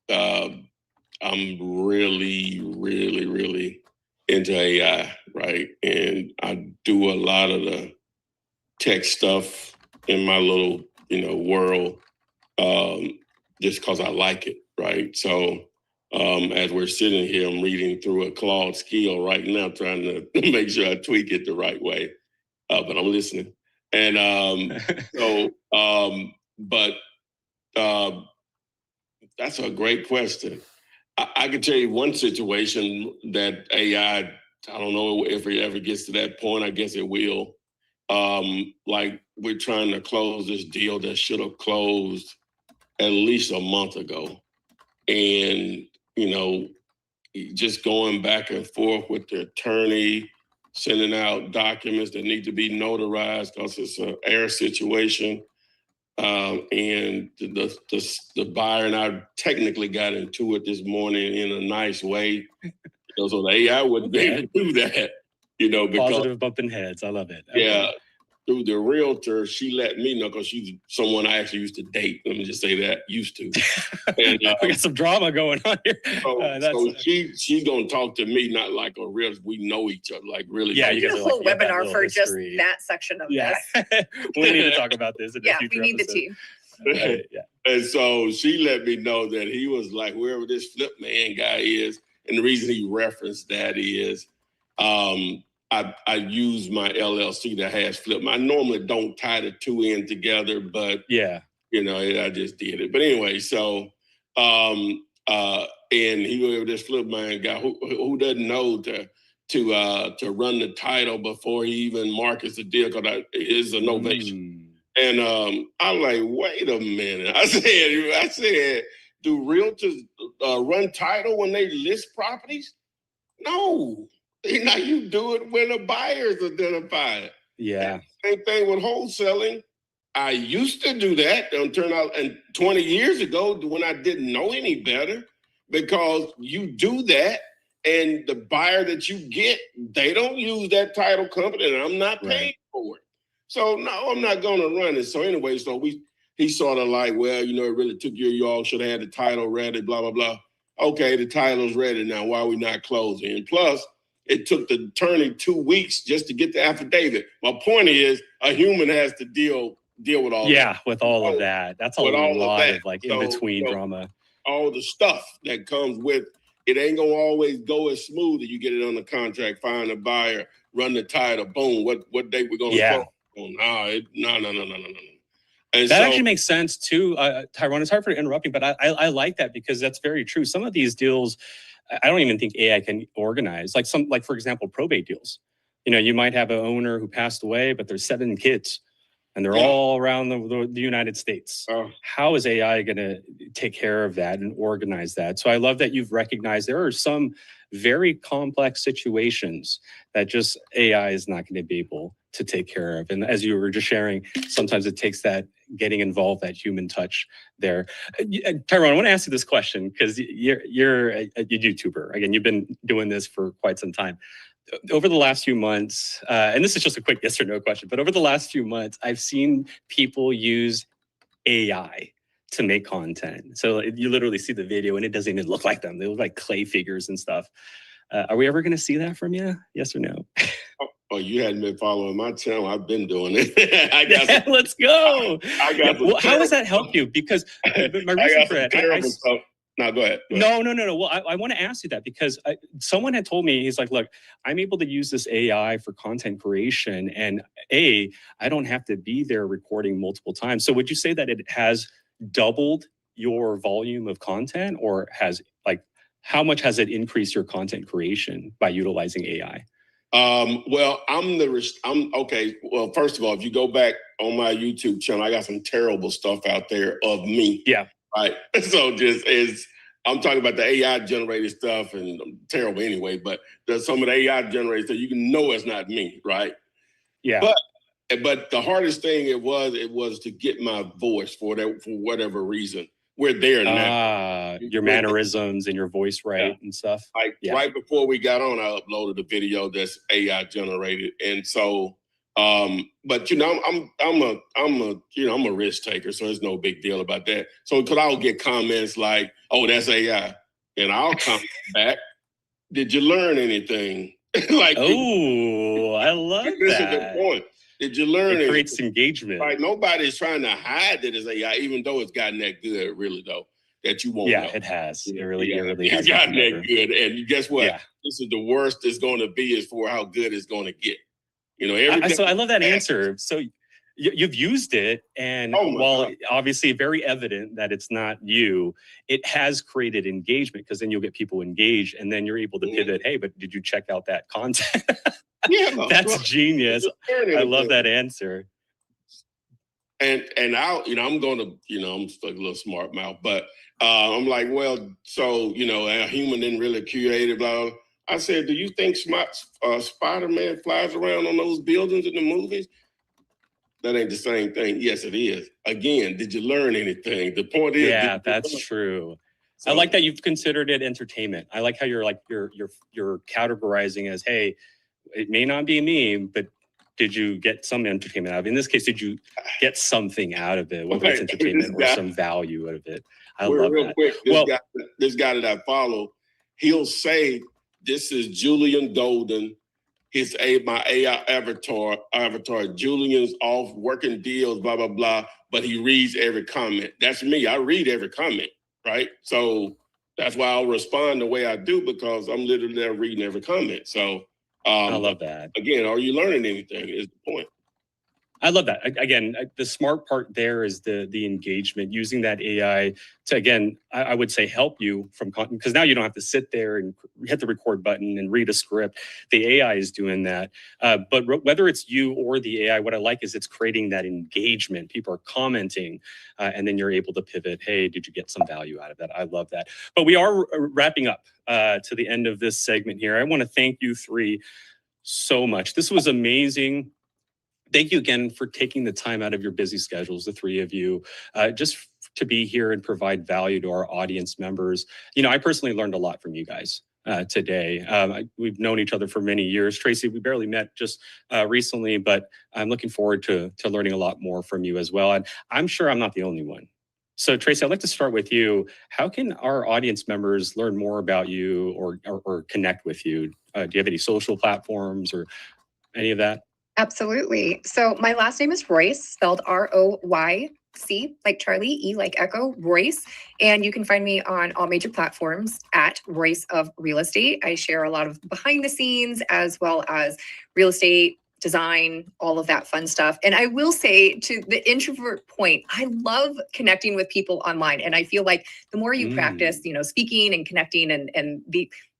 S5: I'm really into AI, right? And I do a lot of the tech stuff in my little, world, just because I like it, right? So as we're sitting here, I'm reading through a Claude skill right now, trying to make sure I tweak it the right way. But I'm listening. And that's a great question. I can tell you one situation that AI, I don't know if it ever gets to that point. I guess it will. Like we're trying to close this deal that should have closed at least a month ago. And, just going back and forth with the attorney, sending out documents that need to be notarized because it's an air situation. And the buyer and I technically got into it this morning in a nice way. So the AI wouldn't be able to do that, because
S2: positive bumping heads. I love it.
S5: Yeah. Through the realtor, she let me know because she's someone I actually used to date. Let me just say that, used to. And
S2: we got some drama going on here.
S5: So she's gonna talk to me, not like a real. We know each other, like really.
S3: Yeah, you get a whole webinar for just that section of this.
S2: We need to talk about this. In
S3: a future episode. The team.
S5: And so she let me know that he was like, wherever this flip man guy is, and the reason he referenced that is, I use my LLC that has flip. I normally don't tie the two in together, but I just did it. But anyway, so and he was this flip man guy who doesn't know to run the title before he even markets the deal because it's a novation. And I'm like, wait a minute. I said, do realtors run title when they list properties? No. Now you do it when a buyer's identified.
S2: Yeah.
S5: Same thing with wholesaling. I used to do that. And turn out, and 20 years ago, when I didn't know any better, because you do that, and the buyer that you get, they don't use that title company, and I'm not paying for it. So no, I'm not going to run it. So anyway, he sort of like, well, it really took you all should have had the title ready, blah blah blah. Okay, the title's ready now. Why are we not closing? And plus, it took the attorney 2 weeks just to get the affidavit. My point is, a human has to deal with all that.
S2: Yeah, with all of that. That's a lot of like in-between drama.
S5: All the stuff that comes with it ain't gonna always go as smooth as you get it on the contract, find a buyer, run the title, boom, what date we're gonna close? No. And
S2: that actually makes sense too, Tyrone. It's hard for interrupting, but I like that because that's very true. Some of these deals, I don't even think AI can organize. Like for example, probate deals. You might have an owner who passed away, but there's 7 kids, and they're all around the United States. How is AI going to take care of that and organize that? So I love that you've recognized there are some very complex situations that just AI is not going to be able to take care of. And as you were just sharing, sometimes it takes that getting involved, that human touch there. Tyrone, I want to ask you this question because you're a YouTuber. Again, you've been doing this for quite some time. Over the last few months, and this is just a quick yes or no question, but over the last few months, I've seen people use AI to make content. So you literally see the video and it doesn't even look like them. They look like clay figures and stuff. Are we ever going to see that from you? Yes or no?
S5: Oh, you hadn't been following my channel. I've been doing it. I got
S2: Let's go.
S5: Well,
S2: how does that help you? Because my reason for that,
S5: no, go ahead.
S2: No. Well, I want to ask you that because someone had told me, he's like, look, I'm able to use this AI for content creation, and I don't have to be there recording multiple times. So would you say that it has doubled your volume of content, or has how much has it increased your content creation by utilizing AI?
S5: Well, I'm okay. Well, first of all, if you go back on my YouTube channel, I got some terrible stuff out there of me.
S2: Yeah.
S5: Right. So I'm talking about the AI generated stuff, and I'm terrible anyway, but there's some of the AI generated stuff, you can know it's not me, right?
S2: Yeah.
S5: But the hardest thing it was to get my voice for whatever reason. We're there now.
S2: Your mannerisms and your voice and stuff.
S5: Right before we got on, I uploaded a video that's AI generated, and so but I'm a risk taker, so there's no big deal about that. So because I'll get comments like, "Oh, that's AI," and I'll comment back, "Did you learn anything?"
S2: I love that.
S5: This is the point. Did you learn anything?
S2: It creates engagement.
S5: Right. Nobody's trying to hide that it's AI, even though it's gotten that good, really, though, that you won't know.
S2: It has. It really has
S5: it's gotten that good. And guess what?
S2: Yeah.
S5: This is the worst it's going to be is for how good it's going to get.
S2: So I love that answer. So you've used it, and while obviously very evident that it's not you, it has created engagement, because then you'll get people engaged, and then you're able to pivot. Hey, but did you check out that content? That's genius. I love that answer.
S5: And I'm going to, I'm just a little smart mouth, but I'm like, well, so, a human didn't really create it, blah, blah. I said, do you think Spider-Man flies around on those buildings in the movies? That ain't the same thing. Yes, it is. Again, did you learn anything? The point is,
S2: that's true. So, I like that you've considered it entertainment. I like how you're categorizing as, hey, it may not be me, but did you get some entertainment out of it? In this case, did you get something out of it, whether it's entertainment or some value out of it? I love that.
S5: Quick, this guy that I follow, he'll say, this is Julian Golden. My AI avatar. Julian's off working deals, blah, blah, blah, but he reads every comment. That's me. I read every comment, right? So that's why I'll respond the way I do, because I'm literally there reading every comment. So I
S2: love that.
S5: Again, are you learning anything is the point.
S2: I love that. Again, the smart part there is the engagement, using that AI to, again, I would say help you from content, because now you don't have to sit there and hit the record button and read a script. The AI is doing that. But whether it's you or the AI, what I like is it's creating that engagement. People are commenting, and then you're able to pivot. Hey, did you get some value out of that? I love that. But we are wrapping up to the end of this segment here. I want to thank you three so much. This was amazing. Thank you again for taking the time out of your busy schedules, the three of you, just to be here and provide value to our audience members. I personally learned a lot from you guys today. We've known each other for many years. Tracy, we barely met just recently, but I'm looking forward to learning a lot more from you as well. And I'm sure I'm not the only one. So Tracy, I'd like to start with you. How can our audience members learn more about you or connect with you? Do you have any social platforms or any of that?
S3: Absolutely. So my last name is Royce, spelled R-O-Y-C, like Charlie, E like Echo, Royce. And you can find me on all major platforms at Royce of Real Estate. I share a lot of behind the scenes as well as real estate, design, all of that fun stuff. And I will say, to the introvert point, I love connecting with people online. And I feel like the more you practice, speaking and connecting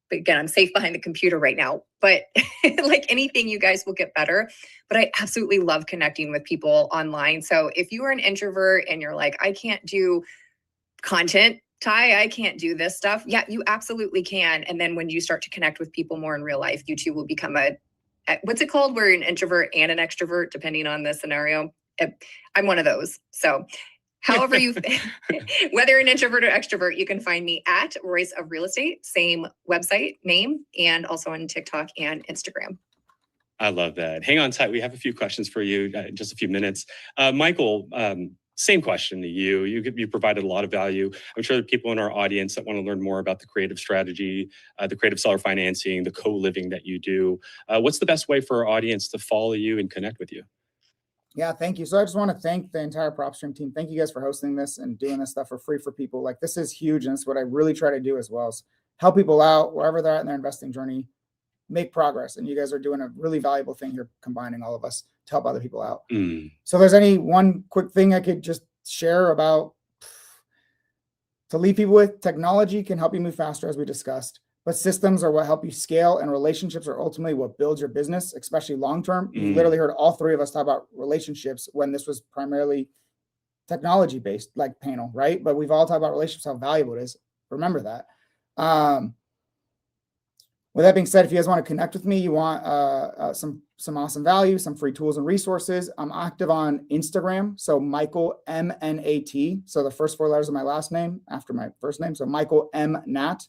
S3: again, I'm safe behind the computer right now, but like anything, you guys will get better. But I absolutely love connecting with people online. So if you are an introvert and you're like, I can't do content, Ty, I can't do this stuff. Yeah, you absolutely can. And then when you start to connect with people more in real life, you too will become what's it called? We're an introvert and an extrovert, depending on the scenario. I'm one of those. So however you, whether an introvert or extrovert, you can find me at Royce of Real Estate, same website name, and also on TikTok and Instagram.
S2: I love that. Hang on tight. We have a few questions for you in just a few minutes. Michael, same question to you. You provided a lot of value. I'm sure there are people in our audience that want to learn more about the creative strategy, the creative seller financing, the co-living that you do. What's the best way for our audience to follow you and connect with you?
S4: Yeah, thank you. So I just want to thank the entire PropStream team. Thank you guys for hosting this and doing this stuff for free for people. Like, this is huge, and it's what I really try to do as well, is help people out wherever they're at in their investing journey, make progress. And you guys are doing a really valuable thing here, combining all of us to help other people out. So if there's any one quick thing I could just share about to leave people with, technology can help you move faster, as we discussed, but systems are what help you scale, and relationships are ultimately what builds your business, especially long-term. You literally heard all three of us talk about relationships when this was primarily technology-based, like panel, right? But we've all talked about relationships, how valuable it is. Remember that. With that being said, if you guys want to connect with me, you want some awesome value, some free tools and resources, I'm active on Instagram. So Michael MNAT. So the first four letters of my last name after my first name. So Michael M Nat.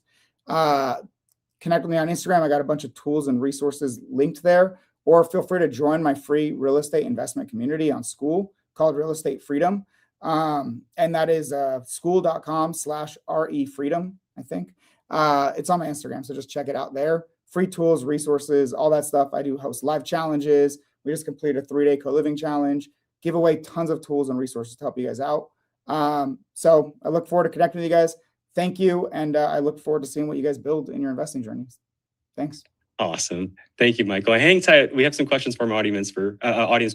S4: Connect with me on Instagram. I got a bunch of tools and resources linked there. Or feel free to join my free real estate investment community on School called Real Estate Freedom. And that is school.com/RE Freedom, I think. It's on my Instagram, so just check it out there. Free tools, resources, all that stuff. I do host live challenges. We just completed a 3-day co-living challenge. Give away tons of tools and resources to help you guys out. So I look forward to connecting with you guys. Thank you, and I look forward to seeing what you guys build in your investing journeys. Thanks.
S2: Awesome. Thank you, Michael. Hang tight. We have some questions from our audience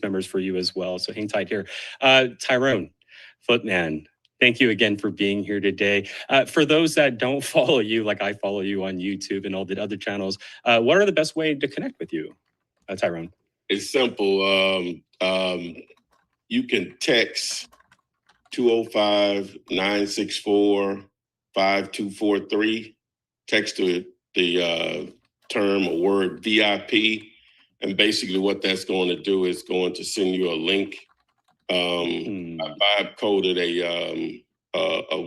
S2: members for you as well. So hang tight here. Tyrone, Footman, thank you again for being here today. For those that don't follow you, like I follow you on YouTube and all the other channels, what are the best way to connect with you, Tyrone?
S5: It's simple. You can text 205-964-5243. Text to the term or word VIP. And basically what that's going to do is going to send you a link. I vibe coded a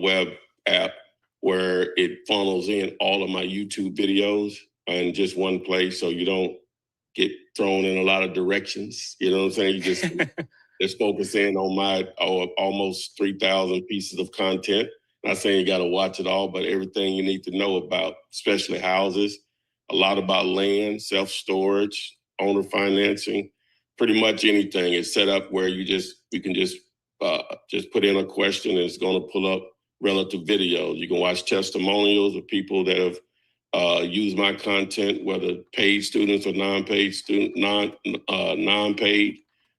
S5: web app where it funnels in all of my YouTube videos in just one place, so you don't get thrown in a lot of directions. You know what I'm saying? You just focus in on my almost 3,000 pieces of content. Not saying you got to watch it all, but everything you need to know about, especially houses, a lot about land, self-storage, owner financing, pretty much anything. It's set up where you can just put in a question and it's going to pull up relative videos. You can watch testimonials of people that have used my content, whether paid students or non-paid non-paid,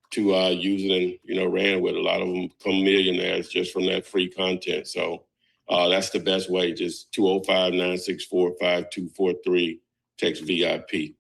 S5: to use it and ran with. A lot of them become millionaires just from that free content. So that's the best way. Just 205-964-5243. Text VIP.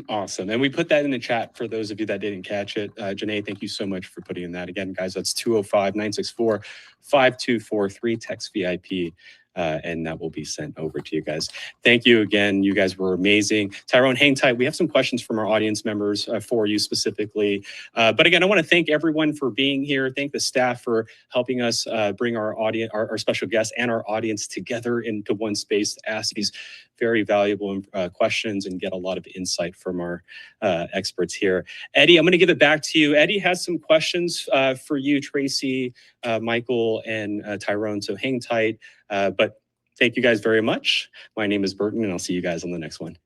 S2: Awesome. And we put that in the chat for those of you that didn't catch it. Janae, thank you so much for putting in that. Again, guys, that's 205-964-5243. Text VIP. And that will be sent over to you guys. Thank you again. You guys were amazing. Tyrone, hang tight. We have some questions from our audience members for you specifically. But again, I want to thank everyone for being here. Thank the staff for helping us bring our audience, our special guests and our audience together into one space to ask these very valuable questions and get a lot of insight from our experts here. Eddie, I'm going to give it back to you. Eddie has some questions for you, Tracy, Michael, and Tyrone. So hang tight. But thank you guys very much. My name is Burton, and I'll see you guys on the next one.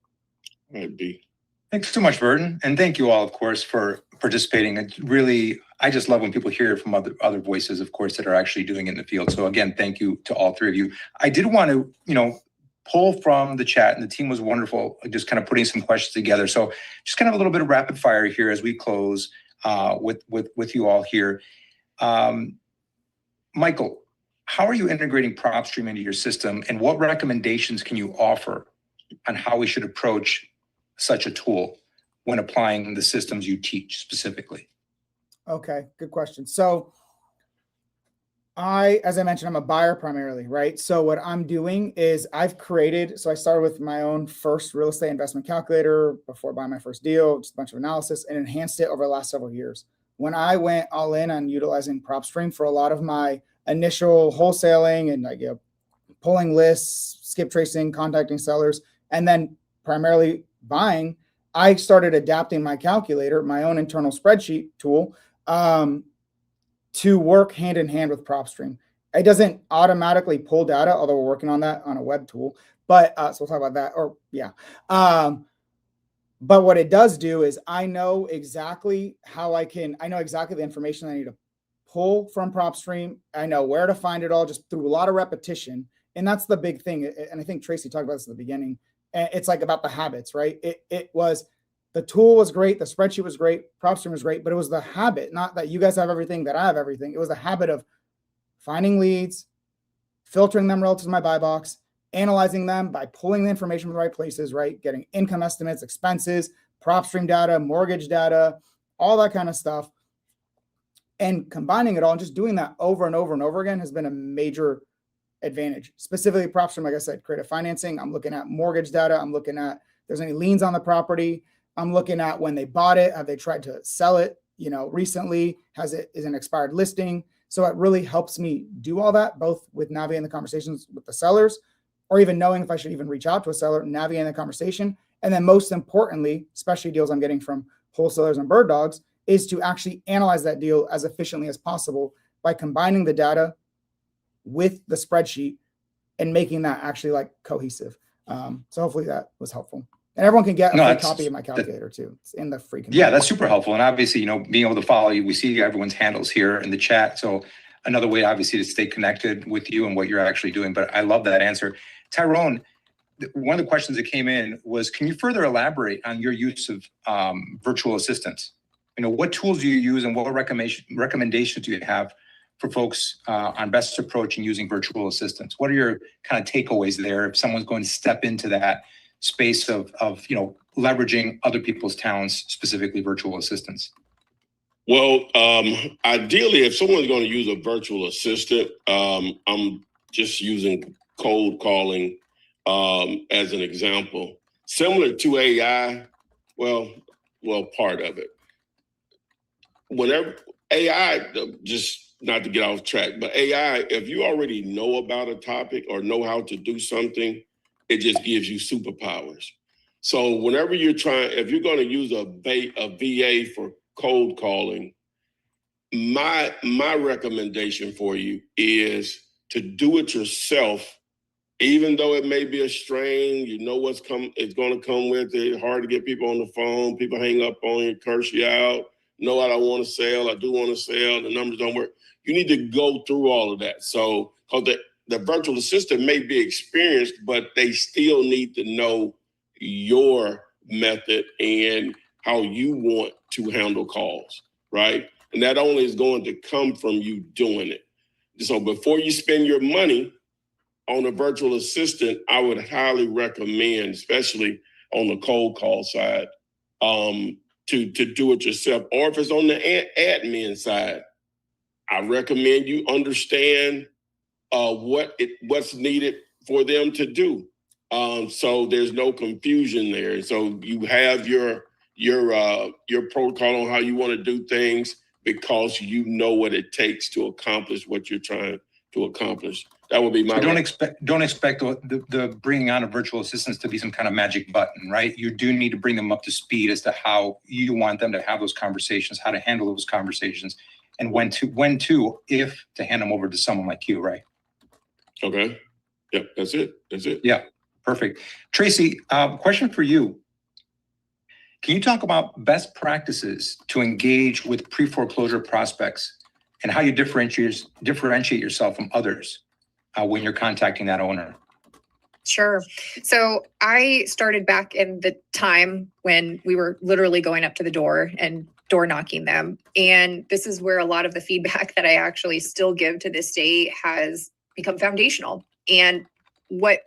S5: All right, B.
S1: Thanks so much, Burton. And thank you all, of course, for participating. It's really, I just love when people hear from other voices, of course, that are actually doing it in the field. So again, thank you to all three of you. I did want to, pull from the chat, and the team was wonderful, just kind of putting some questions together. So just kind of a little bit of rapid fire here as we close with you all here. Michael, how are you integrating PropStream into your system, and what recommendations can you offer on how we should approach such a tool when applying the systems you teach specifically?
S4: Okay, good question. So As I mentioned, I'm a buyer primarily, right? So what I'm doing is I started with my own first real estate investment calculator before buying my first deal, just a bunch of analysis, and enhanced it over the last several years. When I went all in on utilizing PropStream for a lot of my initial wholesaling and like, pulling lists, skip tracing, contacting sellers, and then primarily buying, I started adapting my calculator, my own internal spreadsheet tool, to work hand in hand with PropStream. It doesn't automatically pull data, although we're working on that on a web tool. But so we'll talk about that. Or yeah. But what it does do is I know exactly the information I need to pull from PropStream. I know where to find it all just through a lot of repetition. And that's the big thing. And I think Tracy talked about this at the beginning. It's like about the habits, right? The tool was great. The spreadsheet was great. PropStream was great, but it was the habit, not that you guys have everything, that I have everything. It was the habit of finding leads, filtering them relative to my buy box, analyzing them by pulling the information from the right places, right? Getting income estimates, expenses, PropStream data, mortgage data, all that kind of stuff. And combining it all and just doing that over and over and over again has been a major advantage. Specifically, PropStream, like I said, creative financing. I'm looking at mortgage data. I'm looking at if there's any liens on the property. I'm looking at when they bought it. Have they tried to sell it, recently? Is an expired listing? So it really helps me do all that, both with navigating the conversations with the sellers, or even knowing if I should even reach out to a seller, navigating the conversation. And then most importantly, especially deals I'm getting from wholesalers and bird dogs, is to actually analyze that deal as efficiently as possible by combining the data with the spreadsheet and making that actually like cohesive. So hopefully that was helpful. And everyone can get a free copy of my calculator too. It's in the free community.
S1: Yeah, that's super helpful. And obviously, being able to follow you, we see everyone's handles here in the chat. So another way, obviously, to stay connected with you and what you're actually doing. But I love that answer. Tyrone, one of the questions that came in was, can you further elaborate on your use of virtual assistants? What tools do you use and what recommendations do you have for folks on best approach in using virtual assistants? What are your kind of takeaways there if someone's going to step into that space of leveraging other people's talents, specifically virtual assistants?
S5: Well, ideally, if someone's going to use a virtual assistant, I'm just using cold calling as an example. Similar to AI, well, part of it. Whenever AI, just not to get off track, but AI, if you already know about a topic or know how to do something, it just gives you superpowers. So whenever if you're going to use a VA for cold calling, my recommendation for you is to do it yourself, even though it may be a strain. It's going to come with it. Hard to get people on the phone. People hang up on you, curse you out. No, I don't want to sell. I do want to sell. The numbers don't work. You need to go through all of that. So, because the virtual assistant may be experienced, but they still need to know your method and how you want to handle calls, right? And that only is going to come from you doing it. So before you spend your money on a virtual assistant, I would highly recommend, especially on the cold call side, to do it yourself. Or if it's on the admin side, I recommend you understand what's needed for them to do. So there's no confusion there. So you have your protocol on how you want to do things because you know what it takes to accomplish what you're trying to accomplish. That would be my.
S1: So don't expect the bringing on of virtual assistants to be some kind of magic button, right? You do need to bring them up to speed as to how you want them to have those conversations, how to handle those conversations, and when to hand them over to someone like you, right?
S5: Okay. Yep, that's it.
S1: Yeah, perfect. Tracy, question for you. Can you talk about best practices to engage with pre-foreclosure prospects and how you differentiate yourself from others when you're contacting that owner?
S3: Sure. So I started back in the time when we were literally going up to the door and door knocking them. And this is where a lot of the feedback that I actually still give to this day has become foundational. And what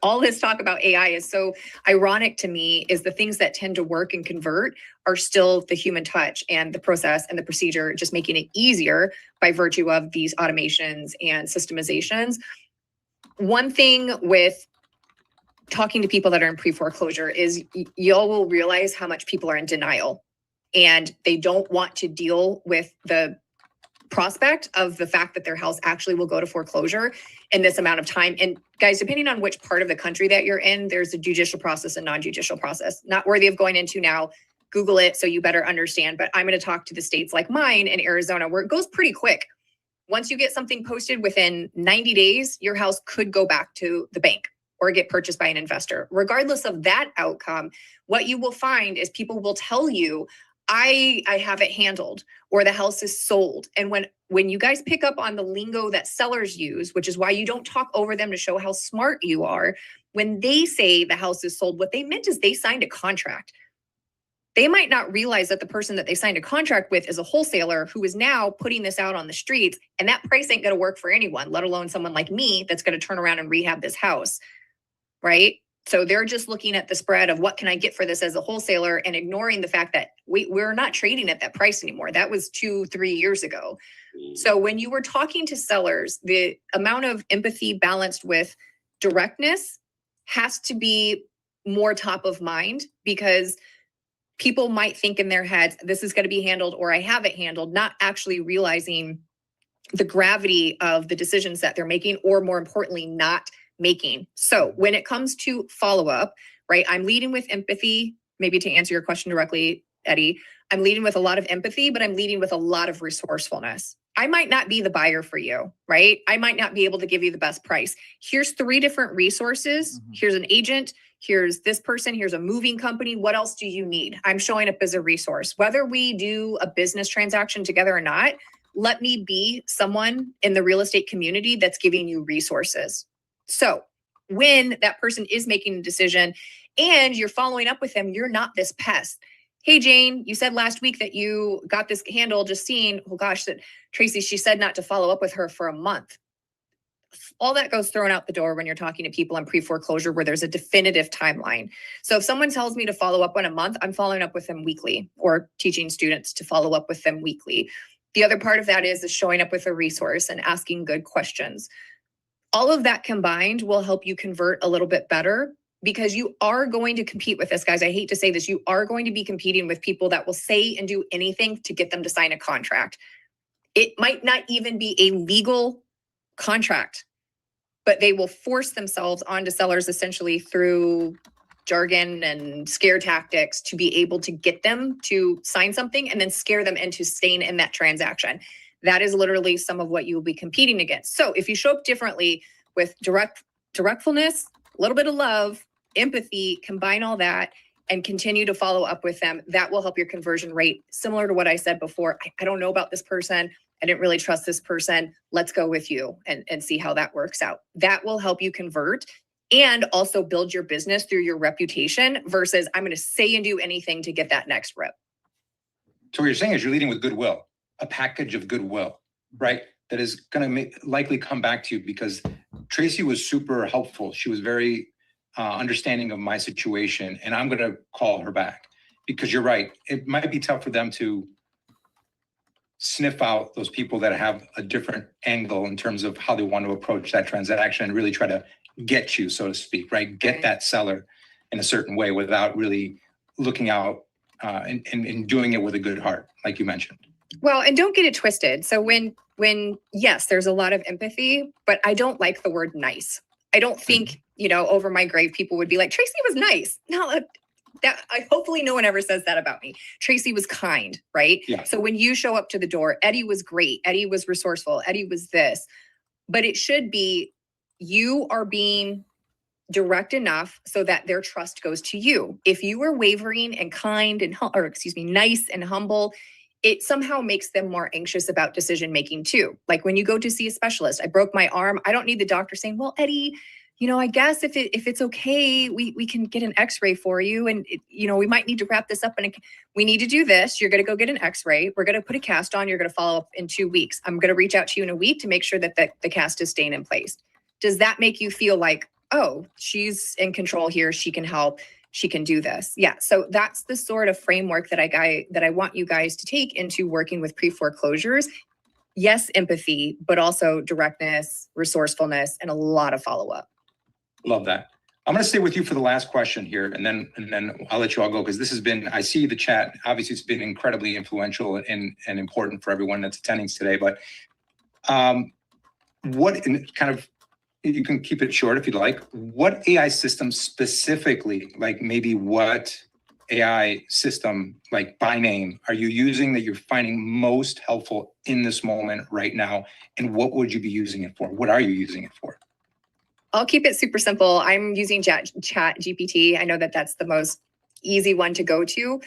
S3: all this talk about AI is so ironic to me, is the things that tend to work and convert are still the human touch and the process and the procedure, just making it easier by virtue of these automations and systemizations. One thing with talking to people that are in pre-foreclosure is y'all will realize how much people are in denial, and they don't want to deal with the prospect of the fact that their house actually will go to foreclosure in this amount of time. And guys, depending on which part of the country that you're in, there's a judicial process and non-judicial process. Not worthy of going into now. Google it so you better understand. But I'm going to talk to the states like mine in Arizona, where it goes pretty quick. Once you get something posted within 90 days, your house could go back to the bank or get purchased by an investor. Regardless of that outcome, what you will find is people will tell you, I have it handled, or the house is sold. And when you guys pick up on the lingo that sellers use, which is why you don't talk over them to show how smart you are, when they say the house is sold, what they meant is they signed a contract. They might not realize that the person that they signed a contract with is a wholesaler who is now putting this out on the streets, and that price ain't going to work for anyone, let alone someone like me that's going to turn around and rehab this house, right? So they're just looking at the spread of what can I get for this as a wholesaler, and ignoring the fact that we're not trading at that price anymore. That was 2-3 years ago. So when you were talking to sellers, the amount of empathy balanced with directness has to be more top of mind, because people might think in their heads, this is going to be handled, or I have it handled, not actually realizing the gravity of the decisions that they're making, or more importantly, not making. So when it comes to follow-up, right, I'm leading with empathy. Maybe to answer your question directly, Eddie, I'm leading with a lot of empathy, but I'm leading with a lot of resourcefulness. I might not be the buyer for you, right? I might not be able to give you the best price. Here's 3 different resources. Here's an agent. Here's this person. Here's a moving company. What else do you need? I'm showing up as a resource. Whether we do a business transaction together or not, let me be someone in the real estate community that's giving you resources. So when that person is making a decision and you're following up with them, you're not this pest. Hey, Jane, you said last week that you got this handle, just seeing, oh gosh, that Tracy, she said not to follow up with her for a month. All that goes thrown out the door when you're talking to people in pre-foreclosure where there's a definitive timeline. So if someone tells me to follow up in a month, I'm following up with them weekly, or teaching students to follow up with them weekly. The other part of that is showing up with a resource and asking good questions. All of that combined will help you convert a little bit better, because you are going to compete with this, guys. I hate to say this. You are going to be competing with people that will say and do anything to get them to sign a contract. It might not even be a legal contract, but they will force themselves onto sellers essentially through jargon and scare tactics to be able to get them to sign something and then scare them into staying in that transaction. That is literally some of what you will be competing against. So if you show up differently with directfulness, a little bit of love, empathy, combine all that and continue to follow up with them, that will help your conversion rate. Similar to what I said before, I don't know about this person. I didn't really trust this person. Let's go with you and see how that works out. That will help you convert and also build your business through your reputation versus I'm going to say and do anything to get that next rep.
S1: So what you're saying is you're leading with goodwill, a package of goodwill, right? That is going to likely come back to you, because Tracy was super helpful. She was very understanding of my situation, and I'm going to call her back, because you're right. It might be tough for them to sniff out those people that have a different angle in terms of how they want to approach that transaction and really try to get you, so to speak, right? Get that seller in a certain way without really looking out and doing it with a good heart, like you mentioned.
S3: Well, and don't get it twisted. So when yes, there's a lot of empathy, but I don't like the word nice. I don't think, over my grave, people would be like, Tracy was nice. No, hopefully no one ever says that about me. Tracy was kind, right?
S1: Yeah.
S3: So when you show up to the door, Eddie was great. Eddie was resourceful. Eddie was this, but it should be, you are being direct enough so that their trust goes to you. If you are wavering and kind and, nice and humble, it somehow makes them more anxious about decision-making too. Like when you go to see a specialist, I broke my arm. I don't need the doctor saying, well, Eddie, I guess if it's okay, we can get an x-ray for you. And, we might need to wrap this up and we need to do this. You're going to go get an x-ray. We're going to put a cast on. You're going to follow up in 2 weeks. I'm going to reach out to you in a week to make sure that the cast is staying in place. Does that make you feel like oh, she's in control here. She can help. She can do this. Yeah. So that's the sort of framework that I want you guys to take into working with pre-foreclosures. Yes, empathy, but also directness, resourcefulness, and a lot of follow-up.
S1: Love that. I'm going to stay with you for the last question here, and then I'll let you all go, because this has been, I see the chat. Obviously, it's been incredibly influential and important for everyone that's attending today. But what kind of, you can keep it short if you'd like. What AI system specifically, like maybe what AI system, like by name, are you using that you're finding most helpful in this moment right now? And what would you be using it for? What are you using it for?
S3: I'll keep it super simple. I'm using Chat GPT. I know that that's the most easy one to go to,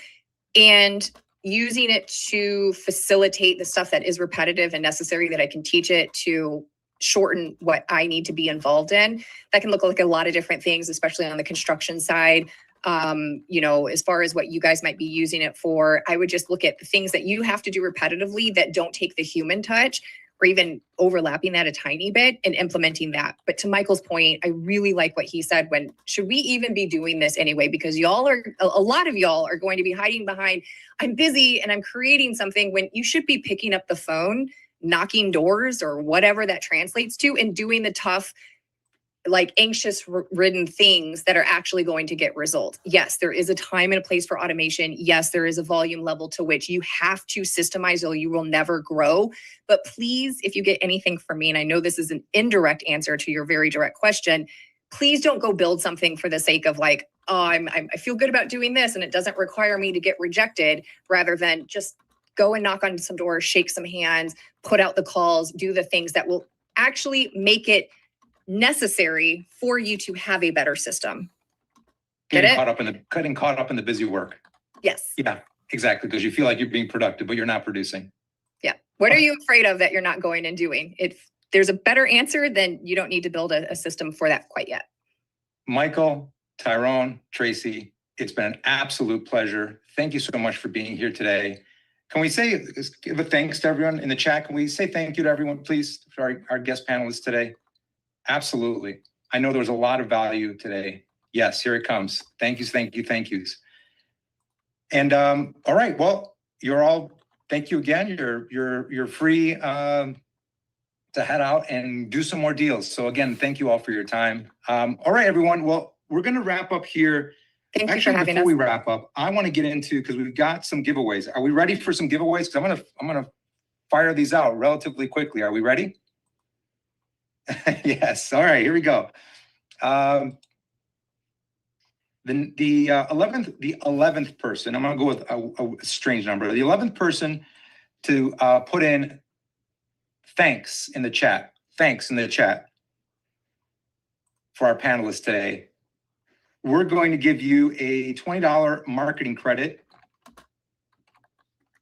S3: and using it to facilitate the stuff that is repetitive and necessary that I can teach it to shorten what I need to be involved in. That can look like a lot of different things, especially on the construction side. As far as what you guys might be using it for, I would just look at the things that you have to do repetitively that don't take the human touch, or even overlapping that a tiny bit and implementing that. But to Michael's point, I really like what he said, when should we even be doing this anyway? Because a lot of y'all are going to be hiding behind, I'm busy and I'm creating something, when you should be picking up the phone, knocking doors, or whatever that translates to, and doing the tough, like anxious ridden things that are actually going to get results. Yes, there is a time and a place for automation. Yes, there is a volume level to which you have to systemize or you will never grow. But please, if you get anything from me, and I know this is an indirect answer to your very direct question, please don't go build something for the sake of like, oh, I feel good about doing this and it doesn't require me to get rejected, rather than just go and knock on some doors, shake some hands, put out the calls, do the things that will actually make it necessary for you to have a better system.
S1: Getting caught up in the busy work.
S3: Yes.
S1: Yeah, exactly. Because you feel like you're being productive, but you're not producing.
S3: Yeah. What are you afraid of that you're not going and doing? If there's a better answer, then you don't need to build a system for that quite yet.
S1: Michael, Tyrone, Tracy, it's been an absolute pleasure. Thank you so much for being here today. Can we give a thanks to everyone in the chat? Can we say thank you to everyone, please, for our guest panelists today? Absolutely. I know there was a lot of value today. Yes, here it comes. Thank yous, thank you, thank yous. And all right, well, thank you again. You're free to head out and do some more deals. So again, thank you all for your time. All right, everyone. Well, we're going to wrap up here.
S3: Thank you for having us.
S1: Before we wrap up, I want to get into, because we've got some giveaways. Are we ready for some giveaways? Because I'm gonna fire these out relatively quickly. Are we ready? Yes. All right. Here we go. The 11th person. I'm gonna go with a strange number. The 11th person to put in thanks in the chat. Thanks in the chat for our panelists today. We're going to give you a $20 marketing credit